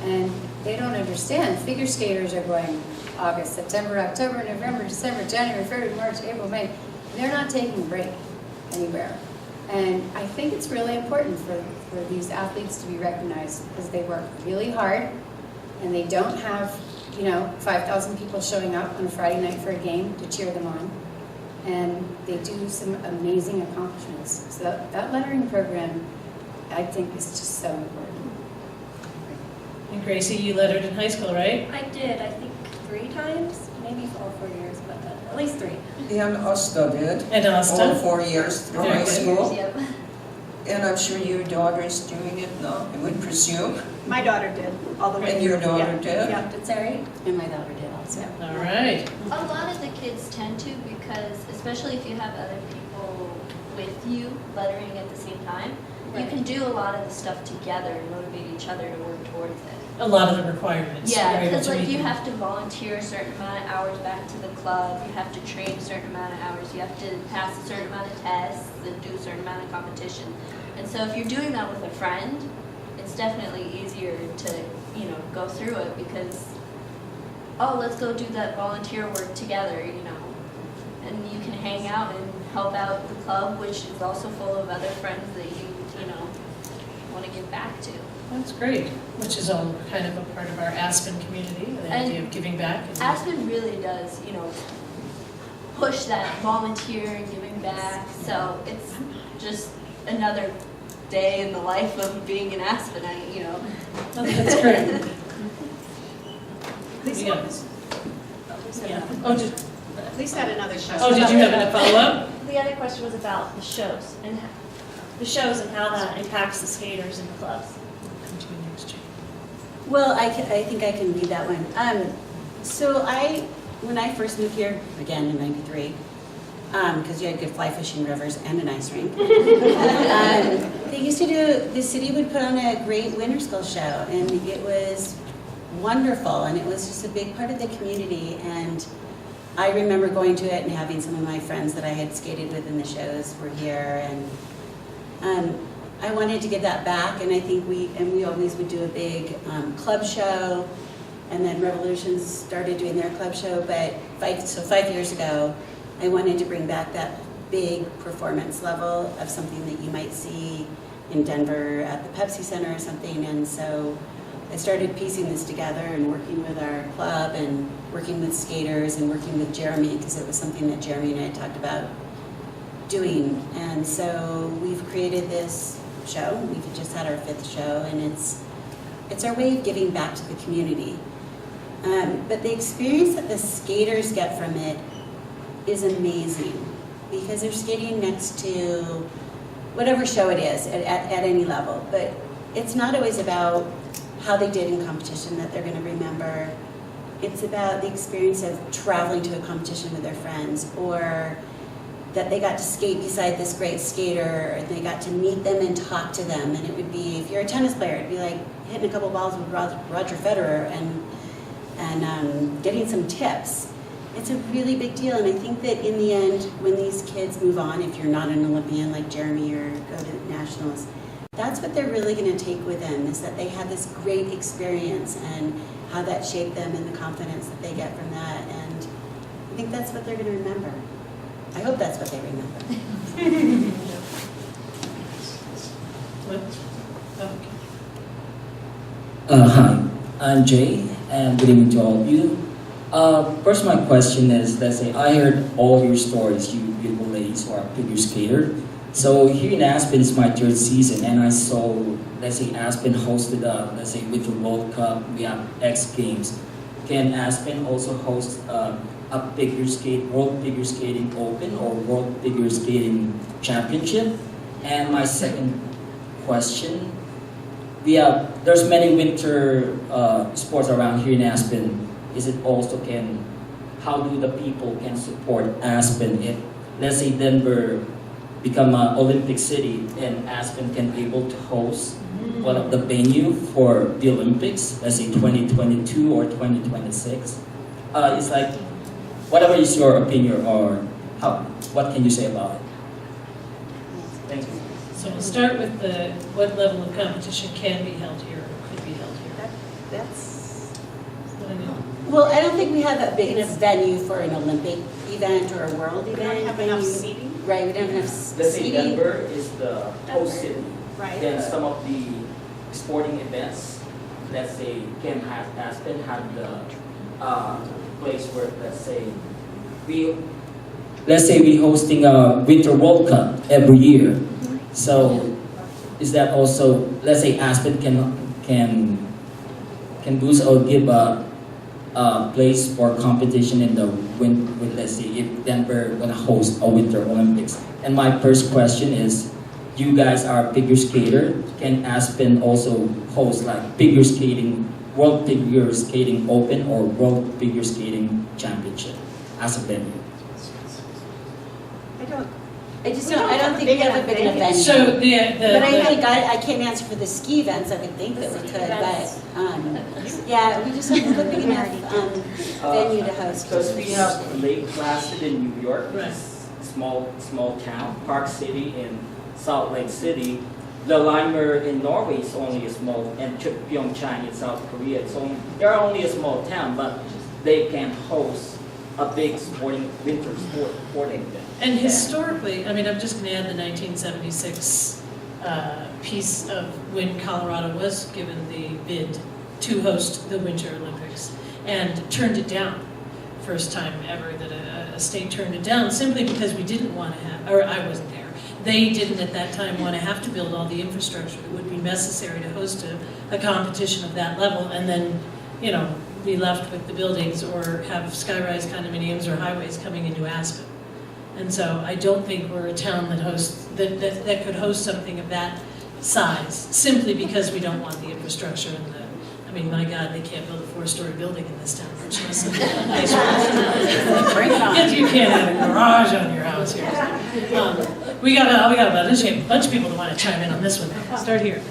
And they don't understand. Figure skaters are going August, September, October, November, December, January, February, March, April, May. They're not taking a break anywhere. And I think it's really important for these athletes to be recognized because they work really hard and they don't have, 5,000 people showing up on a Friday night for a game to cheer them on. And they do some amazing accomplishments. So that lettering program, I think, is just so important. And Gracie, you lettered in high school, right? I did, I think 3 times, maybe all 4 years, but at least 3. And Asta did. And Asta. All 4 years through high school. Yep. And I'm sure your daughter's doing it now, I would presume. My daughter did, all the way And through. your daughter Yeah. did? Yeah. Did Teri? And my daughter did also. All right. A lot of the kids tend to, because especially if you have other people with you lettering at the same time, you Right. can do a lot of the stuff together and motivate each other to work towards it. A lot of the requirements. Yeah, you're able because to like meet you them. have to volunteer a certain amount of hours back to the club, you have to train a certain amount of hours, you have to pass a certain amount of tests and do a certain amount of competition. And so if you're doing that with a friend, it's definitely easier to, go through it because, oh, let's go do that volunteer work together, and you can hang out and help out the club, which is also full of other friends that you want to give back to. That's great, which is all kind of a part of our Aspen community, the And idea of giving back. Aspen really does, push that volunteer and giving back. So it's just another day in the life of being an Aspenite, Oh, that's great. Lisa, Yeah. Oh, Lisa had another question. oh, did you have a follow-up? The other question was about the shows and how that impacts the skaters and the clubs. Well, I think I can lead that one. So when I first moved here, again in '93, because you had good fly fishing rivers and an ice rink, they used to the city would put on a great winter school show, and it was wonderful, and it was just a big part of the community. And I remember going to it and having some of my friends that I had skated with in the shows were here, and I wanted to give that back, and I think we always would do a big club show, and then Revolutions started doing their club show, but 5 years ago, I wanted to bring back that big performance level of something that you might see in Denver at the Pepsi Center or something, and so I started piecing this together and working with our club and working with skaters and working with Jeremy, because it was something that Jeremy and I talked about doing, and so we've created this show. We've just had our 5th show, and it's our way of giving back to the community. But the experience that the skaters get from it is amazing, because they're skating next to whatever show it is at any level. But it's not always about how they did in competition that they're going to remember. It's about the experience of traveling to a competition with their friends, or that they got to skate beside this great skater, and they got to meet them and talk to them. And it would be, if you're a tennis player, it'd be like hitting a couple balls with Roger Federer and getting some tips. It's a really big deal, and I think that in the end, when these kids move on, if you're not an Olympian like Jeremy or go to nationals, that's what they're really going to take with them, is that they had this great experience and how that shaped them and the confidence that they get from that. And I think that's what they're going to remember. I hope that's what they remember. Hi, I'm Jay, and good evening to all of you. First, my question is, let's say, I heard all your stories, you beautiful ladies who are figure skater. So here in Aspen, it's my 3rd season, and I saw, let's say, Aspen hosted, let's say, with the World Cup, we have X Games. Can Aspen also host a World Figure Skating Open or World Figure Skating Championship? And my second question, there's many winter sports around here in Aspen. Is it also how do the people can support Aspen if, let's say, Denver become an Olympic city and Aspen can able to host one of the venue for the Olympics, let's say 2022 or 2026? It's like, whatever is your opinion, or what can you say about it? Thank you. So we'll start with what level of competition can be held here or could be held here. That's What I know. Well, I don't think we have a big enough venue for an Olympic event or a world We event. don't have enough seating. Right, we don't have enough Let's say seating. Denver is the host city. Right. Then some of the sporting events, let's say Aspen have the place where, let's say we hosting a Winter World Cup every year. So is that also, let's say Aspen can boost or give a place for competition in the let's say if Denver gonna host a Winter Olympics? And my first question is, you guys are figure skater, can Aspen also host like figure skating, World Figure Skating Open or World Figure Skating Championship as a venue? I don't think we have a big event. So But I think, I can't answer for the ski events, I would think that we could, but, yeah, we just don't have a big enough venue to host. Because we have Lake Placid in New York, which Right. is a small town, Park City in Salt Lake City. Lillehammer in Norway is only a small, and Pyeongchang in South Korea, they're only a small town, but they can host a big winter sporting event. And historically, I mean, I'm just going to add the 1976 piece of when Colorado was given the bid to host the Winter Olympics and turned it down. First time ever that a state turned it down simply because we didn't want to have, or I wasn't there. They didn't at that time want to have to build all the infrastructure that would be necessary to host a competition of that level and then, you know, be left with the buildings or have skyrise condominiums or highways coming into Aspen. And so I don't think we're a town that hosts, that could host something of that size, simply because we don't want the infrastructure and the, I mean, my God, they can't build a 4-story building in this town, much less a nice one. You can't have a garage on your house here. We got a bunch of people that want to chime in on this one. Start here.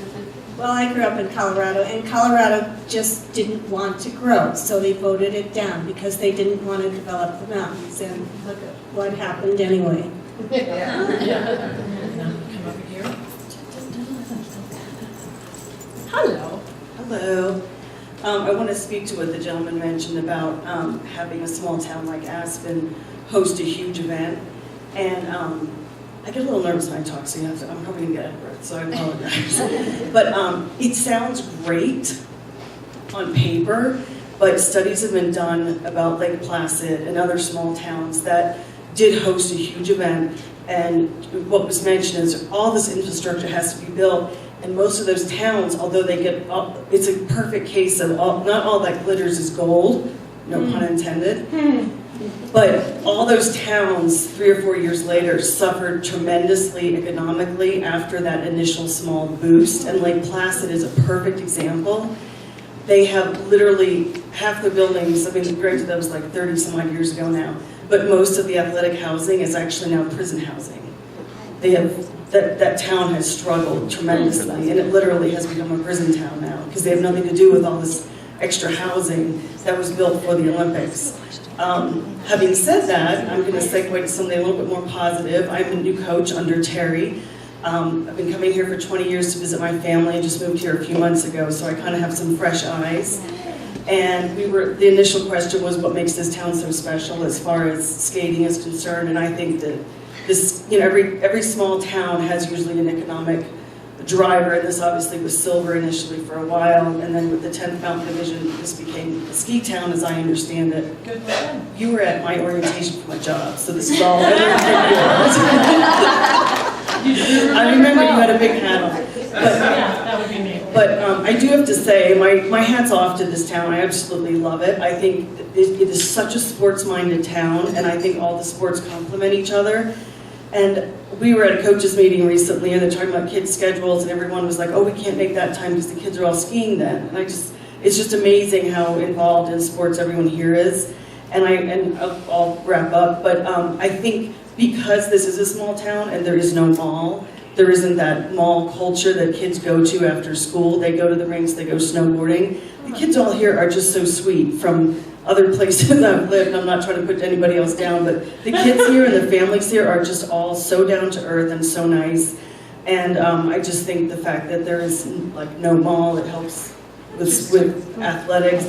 Well, I grew up in Colorado, and Colorado just didn't want to grow, so they voted it down because they didn't want to develop the mountains, and look at what happened anyway. Yeah. Come over here. Hello. Hello. I want to speak to what the gentleman mentioned about having a small town like Aspen host a huge event, and I get a little nervous when I talk, so I'm probably going to get out of breath, so I apologize. But it sounds great on paper, but studies have been done about Lake Placid and other small towns that did host a huge event, and what was mentioned is all this infrastructure has to be built, and most of those towns, although they get, it's a perfect case of not all that glitters is gold, no pun intended. But all those towns, 3 or 4 years later, suffered tremendously economically after that initial small boost. And Lake Placid is a perfect example. They have literally half the buildings, I mean, granted that was like 30 some odd years ago now, but most of the athletic housing is actually now prison housing. They have, that town has struggled tremendously, and it literally has become a prison town now, because they have nothing to do with all this extra housing that was built for the Olympics. Having said that, I'm going to segue to something a little bit more positive. I'm a new coach under Teri. I've been coming here for 20 years to visit my family and just moved here a few months ago, so I kind of have some fresh eyes. And the initial question was what makes this town so special as far as skating is concerned, and I think that this, you know, every small town has usually an economic driver, and this obviously was silver initially for a while, and then with the 10th Mountain Division, this became a ski town as I understand it. Good one. You were at my orientation for my job, so this is all I remember you had a big hat on. That would be me. But I do have to say, my hat's off to this town. I absolutely love it. I think it is such a sports-minded town, and I think all the sports complement each other. And we were at a coaches meeting recently, and they're talking about kids' schedules, and everyone was like, oh, we can't make that time because the kids are all skiing then. And it's just amazing how involved in sports everyone here is. And I'll wrap up, but I think because this is a small town and there is no mall, there isn't that mall culture that kids go to after school. They go to the rinks, they go snowboarding. The kids all here are just so sweet from other places I've lived. I'm not trying to put anybody else down, but the kids here and the families here are just all so down to earth and so nice. And I just think the fact that there is like no mall, it helps with athletics.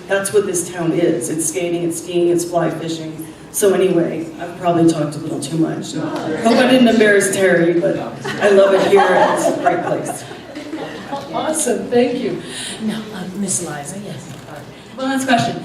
That's what this town is. It's skating, it's skiing, it's fly fishing. So anyway, I've probably talked a little too much. Hope I didn't embarrass Teri, but I love it here. It's a great place. Awesome, thank you. No, Miss Liza, yes. Well, last question.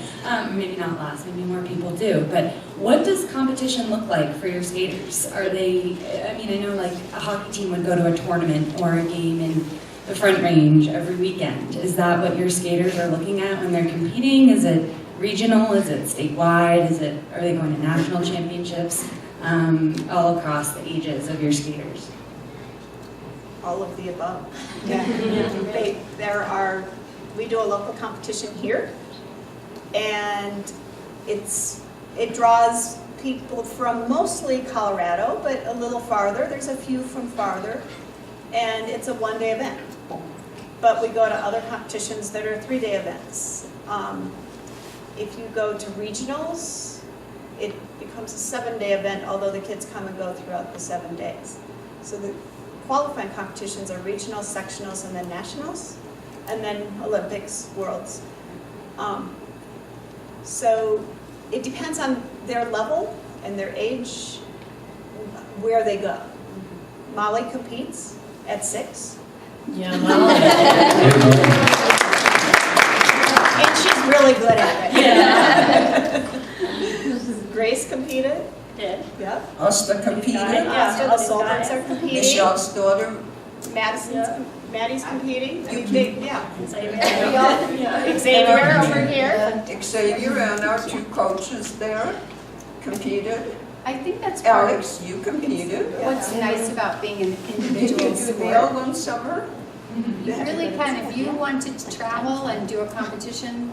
Maybe not last, maybe more people do, but what does competition look like for your skaters? Are they, I mean, I know like a hockey team would go to a tournament or a game in the Front Range every weekend. Is that what your skaters are looking at when they're competing? Is it regional? Is it statewide? Are they going to national championships? All across the ages of your skaters? all of the above. We do a local competition here, and it draws people from mostly Colorado, but a little farther. There's a few from farther, and it's a one-day event. But we go to other competitions that are 3-day events. If you go to regionals, it becomes a 7-day event, although the kids come and go throughout the 7 days. So the qualifying competitions are regionals, sectionals, and then nationals, and then Olympics, worlds. So it depends on their level and their age, where they go. Molly competes at 6. Yeah, Molly. And she's really good at it. Yeah. Grace competed. Did. Yep. Asta competed. Yeah, the Solberts are competing. Michelle's daughter. Maddie's competing. I mean, Xavier. Xavier over here. Xavier and our 2 coaches there competed. I think that's part of Alex, you competed. what's nice about being an Did individual you do sport. well one summer? You really can. If you wanted to travel and do a competition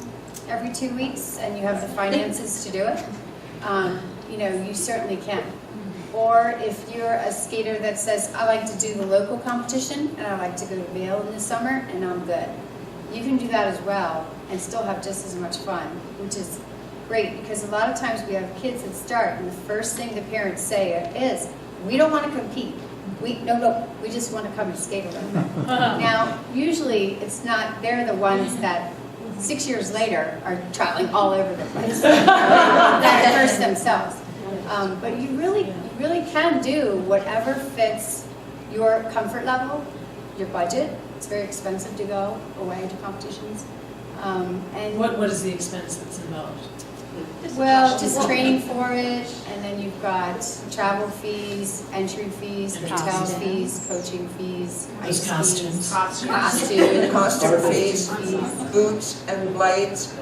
every 2 weeks and you have the finances to do it, you certainly can. Or if you're a skater that says, I like to do the local competition and I like to go to Vail in the summer and I'm good, you can do that as well and still have just as much fun, which is great, because a lot of times we have kids that start and the first thing the parents say is, we don't want to compete. We just want to come and skate a little bit. Now, usually it's not, they're the ones that 6 years later are traveling all over the place. That hurts themselves. But you really can do whatever fits your comfort level, your budget. It's very expensive to go away to competitions. And What is the expense that's involved? well, just training for it, and then you've got travel fees, entry fees, hotel fees, coaching fees, Those costumes. Costume fees, boots and blades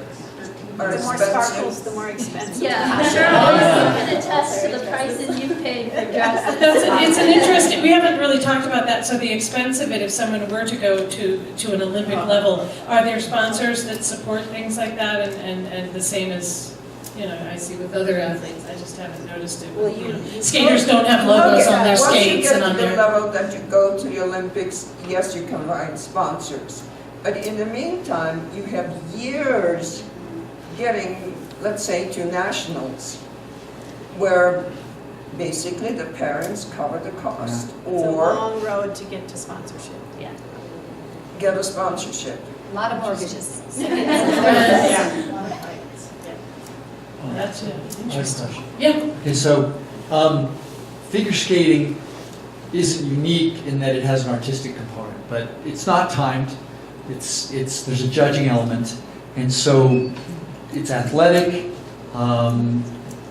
are The more expensive. sparkles, the more expensive. Yeah, I'm sure all can attest to the prices you paid for dresses. It's an interesting, we haven't really talked about that, so the expense of it, if someone were to go to an Olympic level, are there sponsors that support things like that, and the same as, I see with other athletes, I just haven't noticed it. Well, Skaters don't have logos on their skates and on Once you get to the their... level that you go to the Olympics, yes, you can find sponsors. But in the meantime, you have years getting, let's say, to nationals, where basically the parents cover the cost, It's a or long road to get to sponsorship. Yeah. get a sponsorship. a lot of mortgages. That's it. I have a Interesting. question. Yeah. Okay, so figure skating isn't unique in that it has an artistic component, but it's not timed. There's a judging element, and so it's athletic.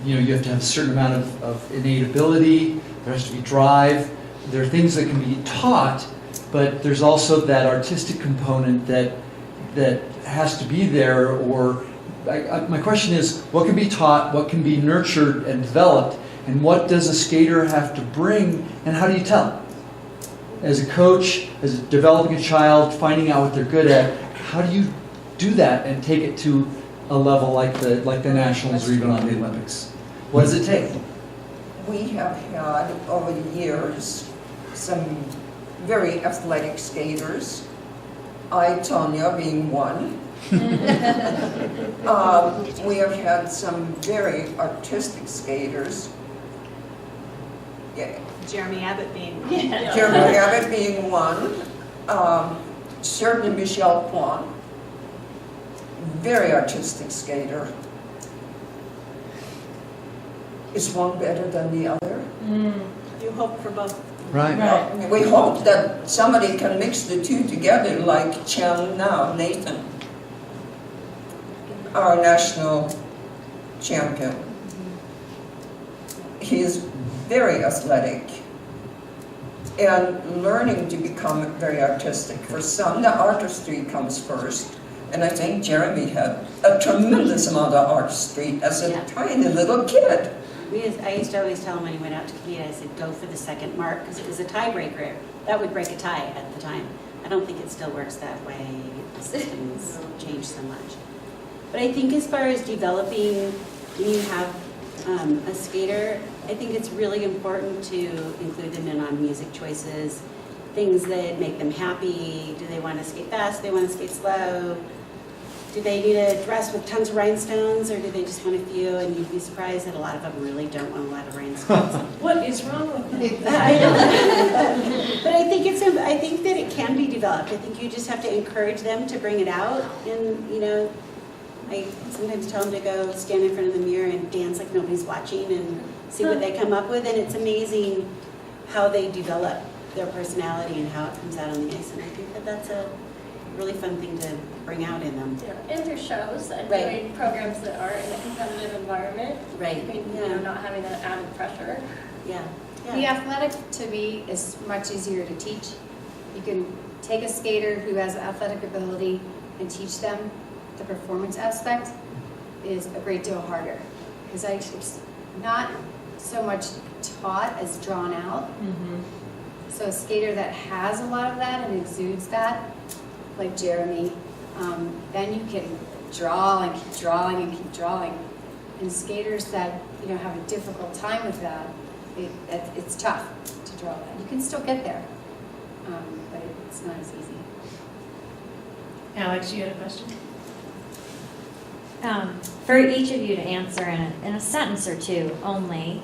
You have to have a certain amount of innate ability. There has to be drive. There are things that can be taught, but there's also that artistic component that has to be there. Or my question is, what can be taught, what can be nurtured and developed, and what does a skater have to bring, and how do you tell? As a coach, as developing a child, finding out what they're good at, how do you do that and take it to a level like the Nationals or even on the Olympics? What does it take? We have had over the years some very athletic skaters. Tonya being one. We have had some very artistic skaters. Yeah. Jeremy Abbott being one. Jeremy Abbott being one. Certainly Michelle Kwan. Very artistic skater. Is one better than the other? You hope for both. Right. We hope that somebody can mix the two together, like Chen now, Nathan, our national champion. He is very athletic and learning to become very artistic. For some, the artistry comes first. And I think Jeremy had a tremendous amount of artistry as a tiny little kid. I used to always tell him when he went out to compete, I said, go for the second mark, because it was a tiebreaker that would break a tie at the time. I don't think it still works that way. The system's changed so much. But I think as far as developing, when you have a skater, I think it's really important to include them in on music choices, things that make them happy. Do they want to skate fast? Do they want to skate slow? Do they need a dress with tons of rhinestones, or do they just want a few? And you'd be surprised that a lot of them really don't want a lot of rhinestones. What is wrong with that? I know. But I think that it can be developed. I think you just have to encourage them to bring it out. And, you know, I sometimes tell them to go stand in front of the mirror and dance like nobody's watching and see what they come up with. And it's amazing how they develop their personality and how it comes out on the ice. And I think that that's a really fun thing to bring out in them. Yeah, and through shows and Right. doing programs that are in a competitive environment. Right. I mean, you know, not having that added pressure. Yeah. The athletic, to me, is much easier to teach. You can take a skater who has athletic ability and teach them. The performance aspect is a great deal harder, because it's not so much taught as drawn out. So a skater that has a lot of that and exudes that, like Jeremy, then you can draw and keep drawing and keep drawing. And skaters that, you know, have a difficult time with that, it's tough to draw that. You can still get there, but it's not as easy. Alex, you had a question? For each of you to answer in a sentence or two only,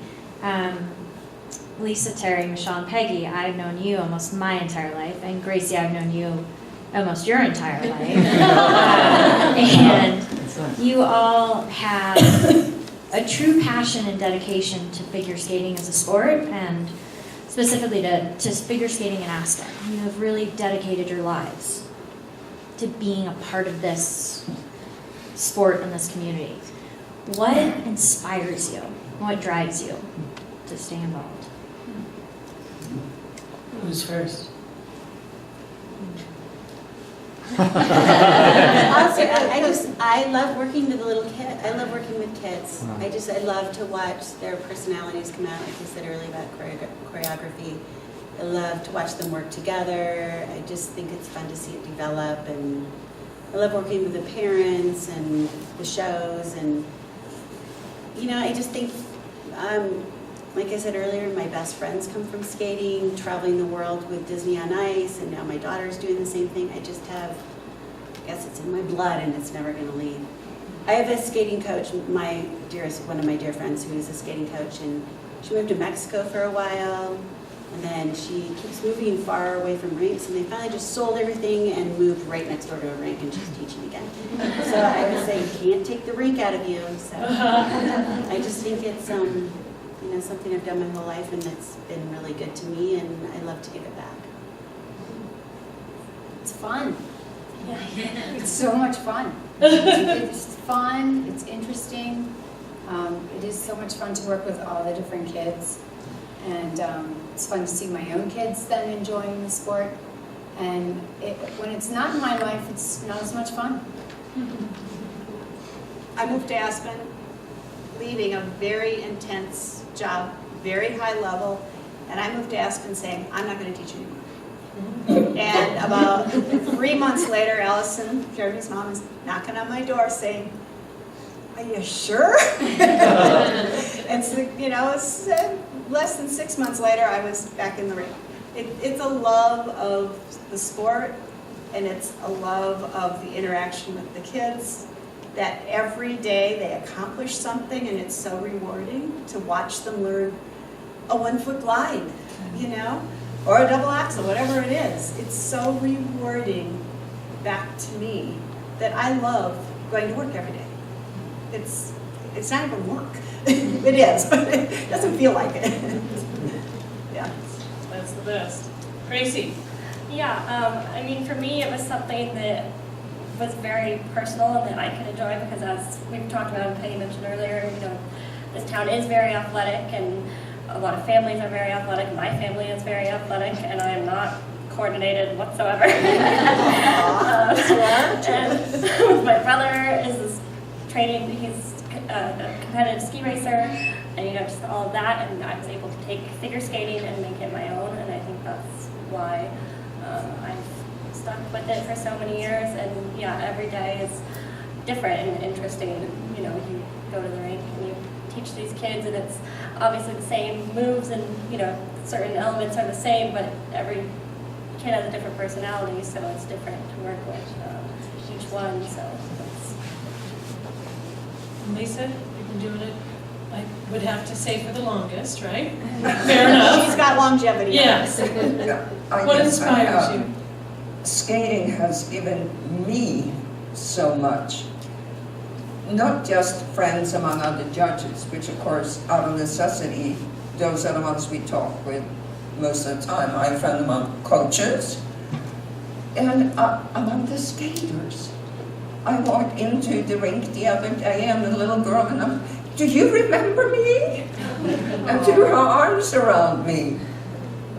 Lisa, Teri, Michelle, and Peggy, I've known you almost my entire life, and Gracie, I've known you almost your entire life. And you all have a true passion and dedication to figure skating as a sport, and specifically to figure skating in Aspen. You have really dedicated your lives to being a part of this sport in this community. What inspires you? What drives you to stay involved? Who's first? I love working with the little kid. I love working with kids. I love to watch their personalities come out, like I said earlier about choreography. I love to watch them work together. I just think it's fun to see it develop, and I love working with the parents and the shows, and you know, I just think, like I said earlier, my best friends come from skating, traveling the world with Disney on Ice, and now my daughter's doing the same thing. I just have, I guess it's in my blood, and it's never going to leave. I have a skating coach, one of my dear friends who is a skating coach, and she moved to Mexico for a while, and then she keeps moving far away from rinks, and they finally just sold everything and moved right next door to a rink, and she's teaching again. So I would say, you can't take the rink out of you. So I just think it's you know, something I've done my whole life, and it's been really good to me, and I love to give it back. It's fun. It's so much fun. It's fun, it's interesting. It is so much fun to work with all the different kids. And it's fun to see my own kids then enjoying the sport. And when it's not in my life, it's not as much fun. I moved to Aspen, leaving a very intense job, very high level, and I moved to Aspen saying, I'm not going to teach anymore. And about 3 months later, Allison, Jeremy's mom, is knocking on my door saying, are you sure? And so, you know, it's less than 6 months later, I was back in the ring. It's a love of the sport, and it's a love of the interaction with the kids, that every day they accomplish something, and it's so rewarding to watch them learn a 1-foot glide, you know, or a double axel, whatever it is. It's so rewarding back to me that I love going to work every day. It's not even work. It is, but it doesn't feel like it. Yeah. That's the best. Gracie. Yeah, I mean, for me, it was something that was very personal and that I could enjoy, because as we've talked about and Peggy mentioned earlier, you know, this town is very athletic, and a lot of families are very athletic. My family is very athletic, and I am not coordinated whatsoever. And my brother is training, he's a competitive ski racer, and you know, just all of that, and I was able to take figure skating and make it my own, and I think that's why I've stuck with it for so many years. And yeah, every day is different and interesting. You know, you go to the rink and you teach these kids, and it's obviously the same moves, and you know, certain elements are the same, but every kid has a different personality, so it's different to work with each one. So Lisa, you've been doing it, I would have to say, for the longest, right? Fair enough. She's got longevity. Yes. What inspires you? Skating has given me so much. Not just friends among other judges, which of course, out of necessity, those are the ones we talk with most of the time. I have friends among coaches and among the skaters. I walked into the rink the other day and the little girl went up, "Do you remember me?" And threw her arms around me.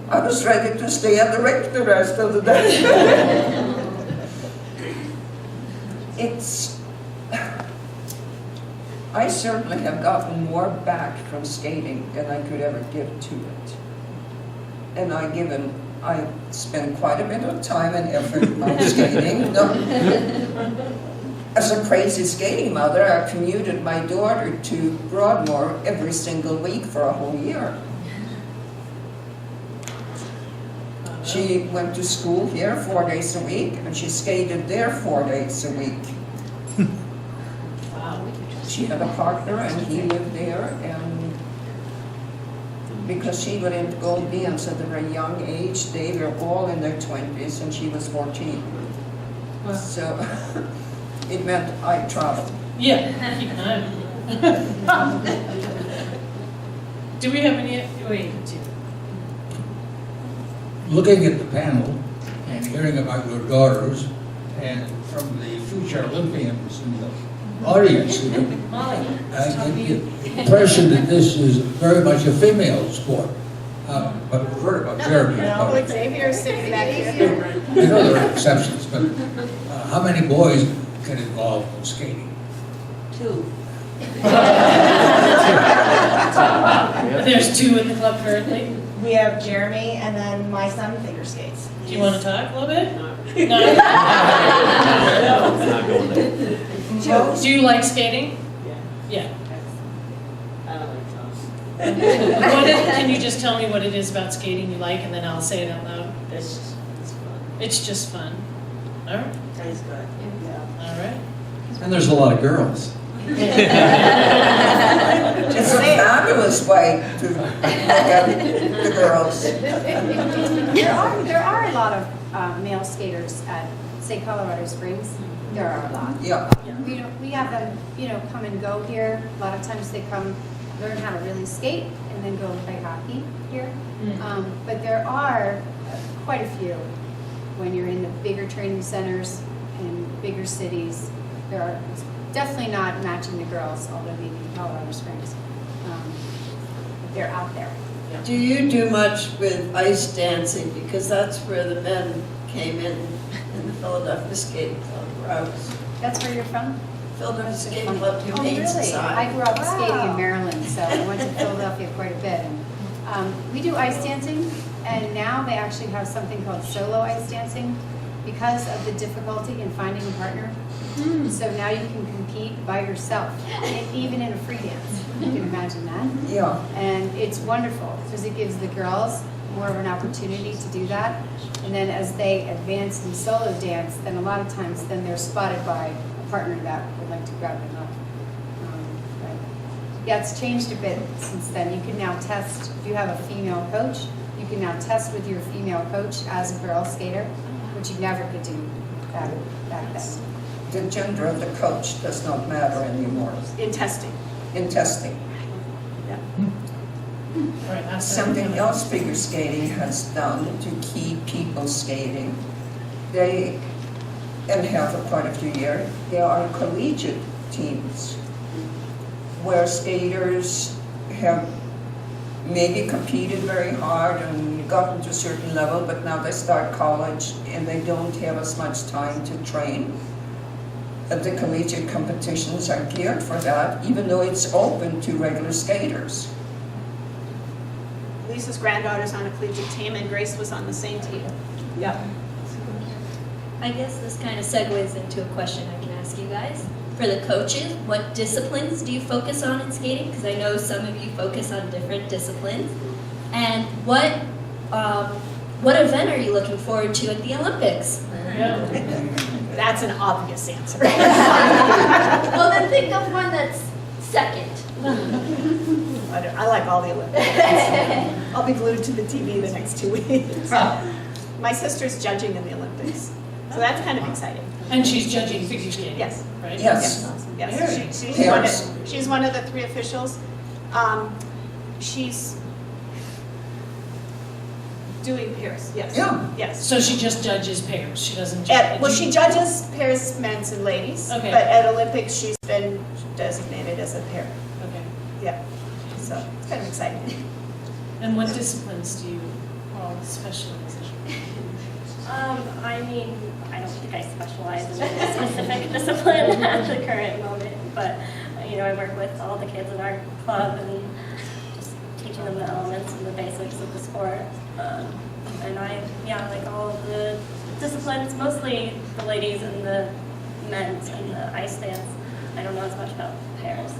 I was ready to stay at the rink the rest of the day. I certainly have gotten more back from skating than I could ever give to it. And I spend quite a bit of time and effort on skating. As a crazy skating mother, I commuted my daughter to Broadmoor every single week for a whole year. She went to school here 4 days a week, and she skated there 4 days a week. She had a partner, and he lived there, and because she went into Gold Beans at a very young age, they were all in their 20s, and she was 14. Wow. So it meant I traveled. Yeah. Do we have any? Wait. Looking at the panel and hearing about your daughters, and from the future Olympians in the audience, I get the impression that this is very much a female sport. But we've heard about Jeremy. No, Xavier's sitting back here. I know there are exceptions, but how many boys get involved in skating? 2. There's 2 in the club currently. We have Jeremy and then my son figure skates. Do you want to talk a little bit? No. Not going there. Do you like skating? Yeah. I don't like those. Can you just tell me what it is about skating you like, and then I'll say it out loud? It's fun. It's just fun. All right. Tastes good. Yeah. All right. And there's a lot of girls. It's a fabulous way to look at the girls. There are a lot of male skaters at, say, Colorado Springs. There are a lot. Yeah. We have them, come and go here. A lot of times they come learn how to really skate and then go and play hockey here. But there are quite a few when you're in the bigger training centers in bigger cities. There are definitely not matching the girls, although maybe in Colorado Springs. But they're out there. Do you do much with ice dancing? Because that's where the men came in the Philadelphia Skating Club, where I was. That's where you're from? Philadelphia Skating Club, Oh, Humane really? Society. I grew up skating in Maryland, so I went to Philadelphia quite a bit. And, we do ice dancing, and now they actually have something called solo ice dancing because of the difficulty in finding a partner. So now you can compete by yourself, even in a free dance. You can imagine that. Yeah. And it's wonderful because it gives the girls more of an opportunity to do that. And then as they advance in solo dance, then a lot of times then they're spotted by a partner that would like to grab them up. But yeah, it's changed a bit since then. You can now test, if you have a female coach, you can now test with your female coach as a girl skater, which you never could do back then. The gender of the coach does not matter anymore. In testing. In testing. Right, something else figure skating has done to keep people skating. They, and have for quite a few years, there are collegiate teams where skaters have maybe competed very hard and gotten to a certain level, but now they start college and they don't have as much time to train. The collegiate competitions are geared for that, even though it's open to regular skaters. Lisa's granddaughter's on a collegiate team, and Grace was on the same team. Yep. I guess this kind of segues into a question I can ask you guys. For the coaches, what disciplines do you focus on in skating? Because I know some of you focus on different disciplines. And what event are you looking forward to at the Olympics? That's an obvious answer. Well, then think of one that's second. I like all the Olympics. I'll be glued to the TV the next 2 weeks. My sister's judging in the Olympics, so that's kind of exciting. And she's judging figure skating. Yes. Right? Yes. Yes. She's one of the 3 officials. She's doing pairs. Yes. Yeah. Yes. So she just judges pairs. She doesn't judge. Well, she judges pairs, men's and ladies. Okay. But at Olympics, she's been designated as a pair. Okay. Yeah. So it's kind of exciting. And what disciplines do you all specialize in? I mean, I don't think I specialize in a specific discipline at the current moment, but you know, I work with all the kids in our club and just teaching them the elements and the basics of the sport. And I like all of the disciplines, mostly the ladies and the men's and the ice dance. I don't know as much about pairs.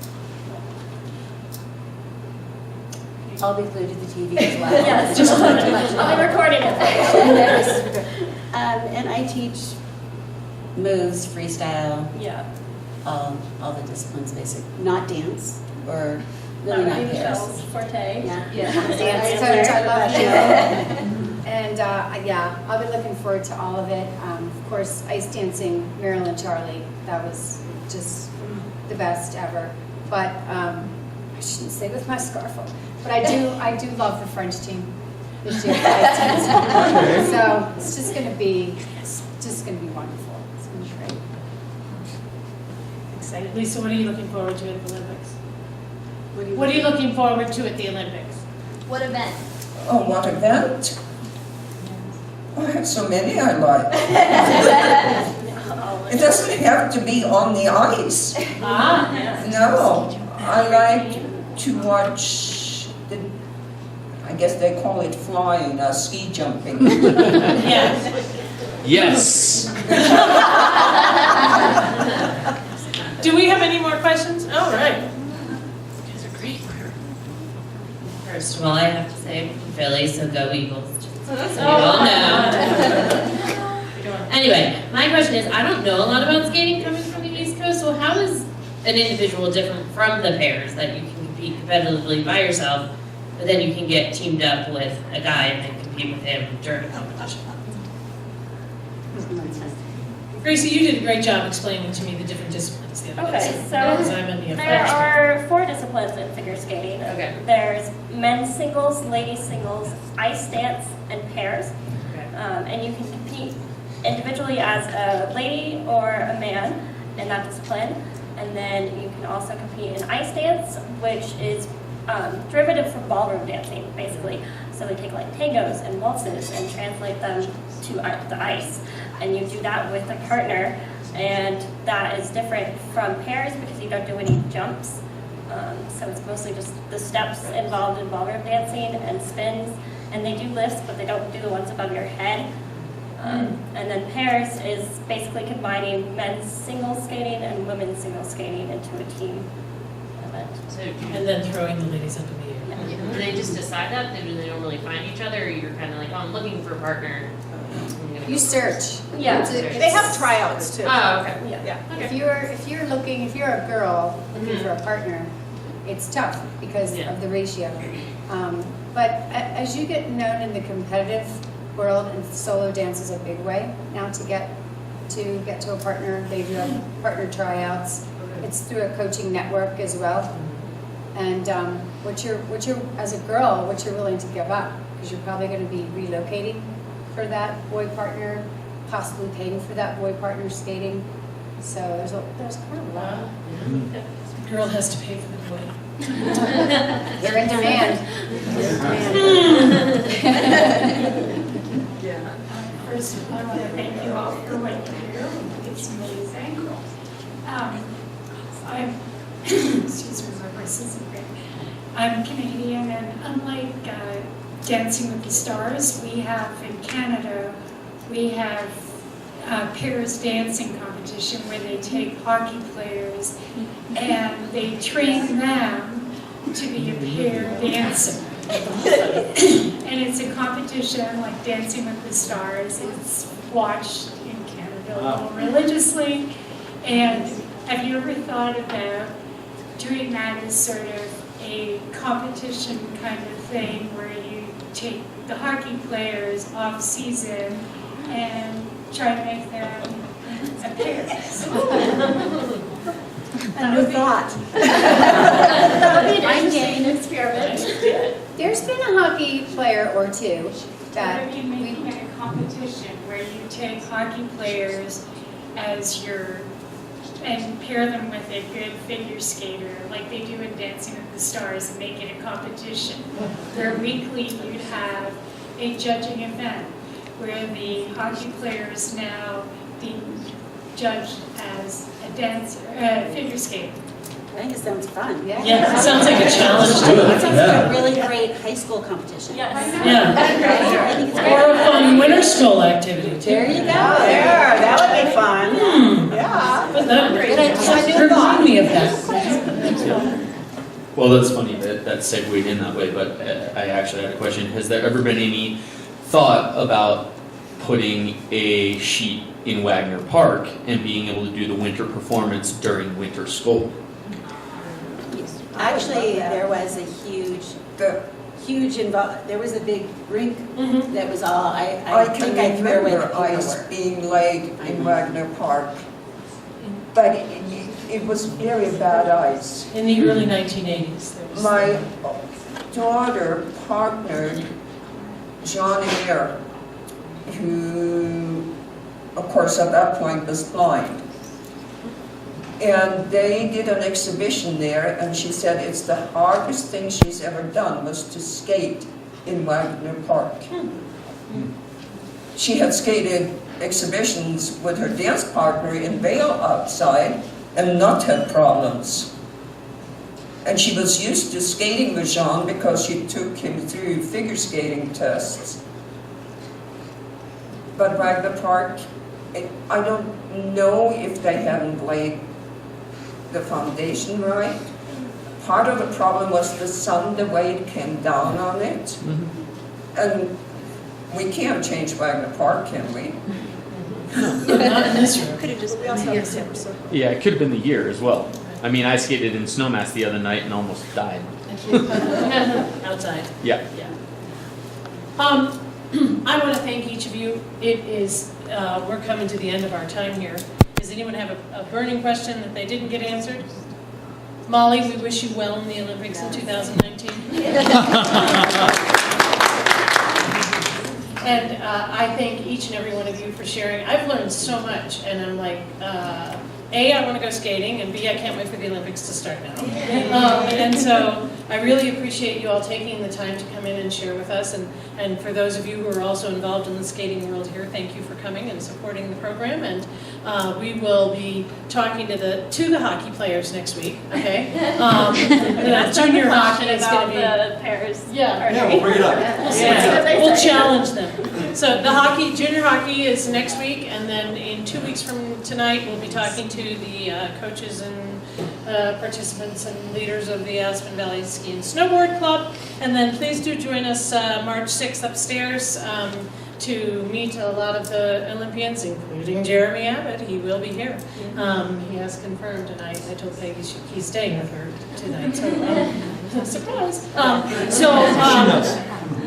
I'll be glued to the TV as well. Yes, just I'll be recording it. And I teach moves, freestyle, Yeah. all the disciplines, basic. Not dance or really not pairs. Michelle's forte. Yeah. Dance coach, I love you. And I'll be looking forward to all of it. Of course, ice dancing, Marilyn Charlie, that was just the best ever. But I shouldn't say with my scarf on. But I do love the French team this year. So it's just gonna be wonderful. It's gonna be great. Excited. Lisa, what are you looking forward to at the Olympics? What are you looking forward to at the Olympics? What event? Oh, what event? I have so many I like. It doesn't have to be on the ice. No, I like to watch I guess they call it flying, ski jumping. Yes. Do we have any more questions? All right. You guys are great. First of all, I have to say I'm Philly, so go Eagles. Just so you all know. Anyway, my question is, I don't know a lot about skating coming from the East Coast, so how is an individual different from the pairs that you can compete competitively by yourself, but then you can get teamed up with a guy and then compete with him during a competition? Gracie, you did a great job explaining to me the different disciplines the other day. Okay, so because I'm in the there affairs are 4 disciplines in figure skating. Okay. There's men's singles, ladies singles, ice dance, and pairs. And you can compete individually as a lady or a man in that discipline. And then you can also compete in ice dance, which is derivative from ballroom dancing, basically. So we take like tangos and waltzes and translate them to the ice. And you do that with a partner, and that is different from pairs because you don't do any jumps. So it's mostly just the steps involved in ballroom dancing and spins, and they do lifts, but they don't do the ones above your head. And then pairs is basically combining men's single skating and women's single skating into a team event. So and then throwing the ladies up in the air. do they just decide that? They don't really find each other, or you're kind of like, oh, I'm looking for a partner. You search. Yeah. They have tryouts too. Oh, okay. Yeah. If you're a girl looking for a partner, it's tough because of the ratio. But as you get known in the competitive world, and solo dance is a big way now to get to a partner. They do have partner tryouts. It's through a coaching network as well. And what you're as a girl, what you're willing to give up, because you're probably going to be relocating for that boy partner, possibly paying for that boy partner skating. So there's kind of a lot. The girl has to pay for the boy. They're in demand. First, I want to thank you all for what you do. It's amazing. Excuse me, my voice isn't great. I'm Canadian, and unlike Dancing with the Stars. We have in Canada, we have pairs dancing competition where they take hockey players and they train them to be a pair dancer. And it's a competition like Dancing with the Stars. It's watched in Canada a little religiously. And have you ever thought about doing that as sort of a competition kind of thing where you take the hockey players off season and try to make them a pair? A new thought. That would be an interesting experiment. There's been a hockey player or two that you make it a competition where you take hockey players as your and pair them with a good figure skater like they do in Dancing with the Stars and make it a competition where weekly you'd have a judging event where the hockey players now being judged as a dancer, figure skater. I think it sounds fun. Yeah, it sounds like a challenge to It it. sounds like a really great high school competition. Yeah. I think it's Or a fun winter school activity too. There you go. There, that would be fun. Yeah. But that Good idea. remind me of that. Well, that's funny that segued in that way, but I actually had a question. Has there ever been any thought about putting a sheet in Wagner Park and being able to do the winter performance during winter school? Actually, there was a huge there was a big rink that was all, I can think I threw away the remember ice paperwork. being laid in Wagner Park, but it was very bad ice. In the early 1980s. There was My daughter partnered John Eyre, who, of course, at that point was blind. And they did an exhibition there, and she said it's the hardest thing she's ever done was to skate in Wagner Park. She had skated exhibitions with her dance partner in Vail outside and not had problems. And she was used to skating with Jean because she took him through figure skating tests. But Wagner Park, I don't know if they haven't laid the foundation right. Part of the problem was the sun, the way it came down on it. And we can't change Wagner Park, can we? Not in this room. Could have just, we also have a separate circle. Yeah, it could have been the year as well. I mean, I skated in Snowmass the other night and almost died. Outside. Yeah. I want to thank each of you. It is, we're coming to the end of our time here. Does anyone have a burning question that they didn't get answered? Molly, we wish you well in the Olympics in 2019. And I thank each and every one of you for sharing. I've learned so much, and I'm like, A, I want to go skating, and B, I can't wait for the Olympics to start now. And so I really appreciate you all taking the time to come in and share with us. And for those of you who are also involved in the skating world here, thank you for coming and supporting the program. And we will be talking to the hockey players next week, okay? The junior hockey is going to be... the pairs. Yeah, we'll bring it up. We'll challenge them. So the junior hockey is next week, and then in 2 weeks from tonight, we'll be talking to the coaches and participants and leaders of the Aspen Valley Ski and Snowboard Club. And then please do join us March 6th upstairs to meet a lot of the Olympians, including Jeremy Abbott. He will be here. He has confirmed, and I told Peggy he's staying with her tonight. So surprise.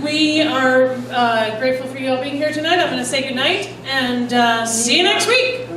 We are grateful for you all being here tonight. I'm going to say goodnight and see you next week.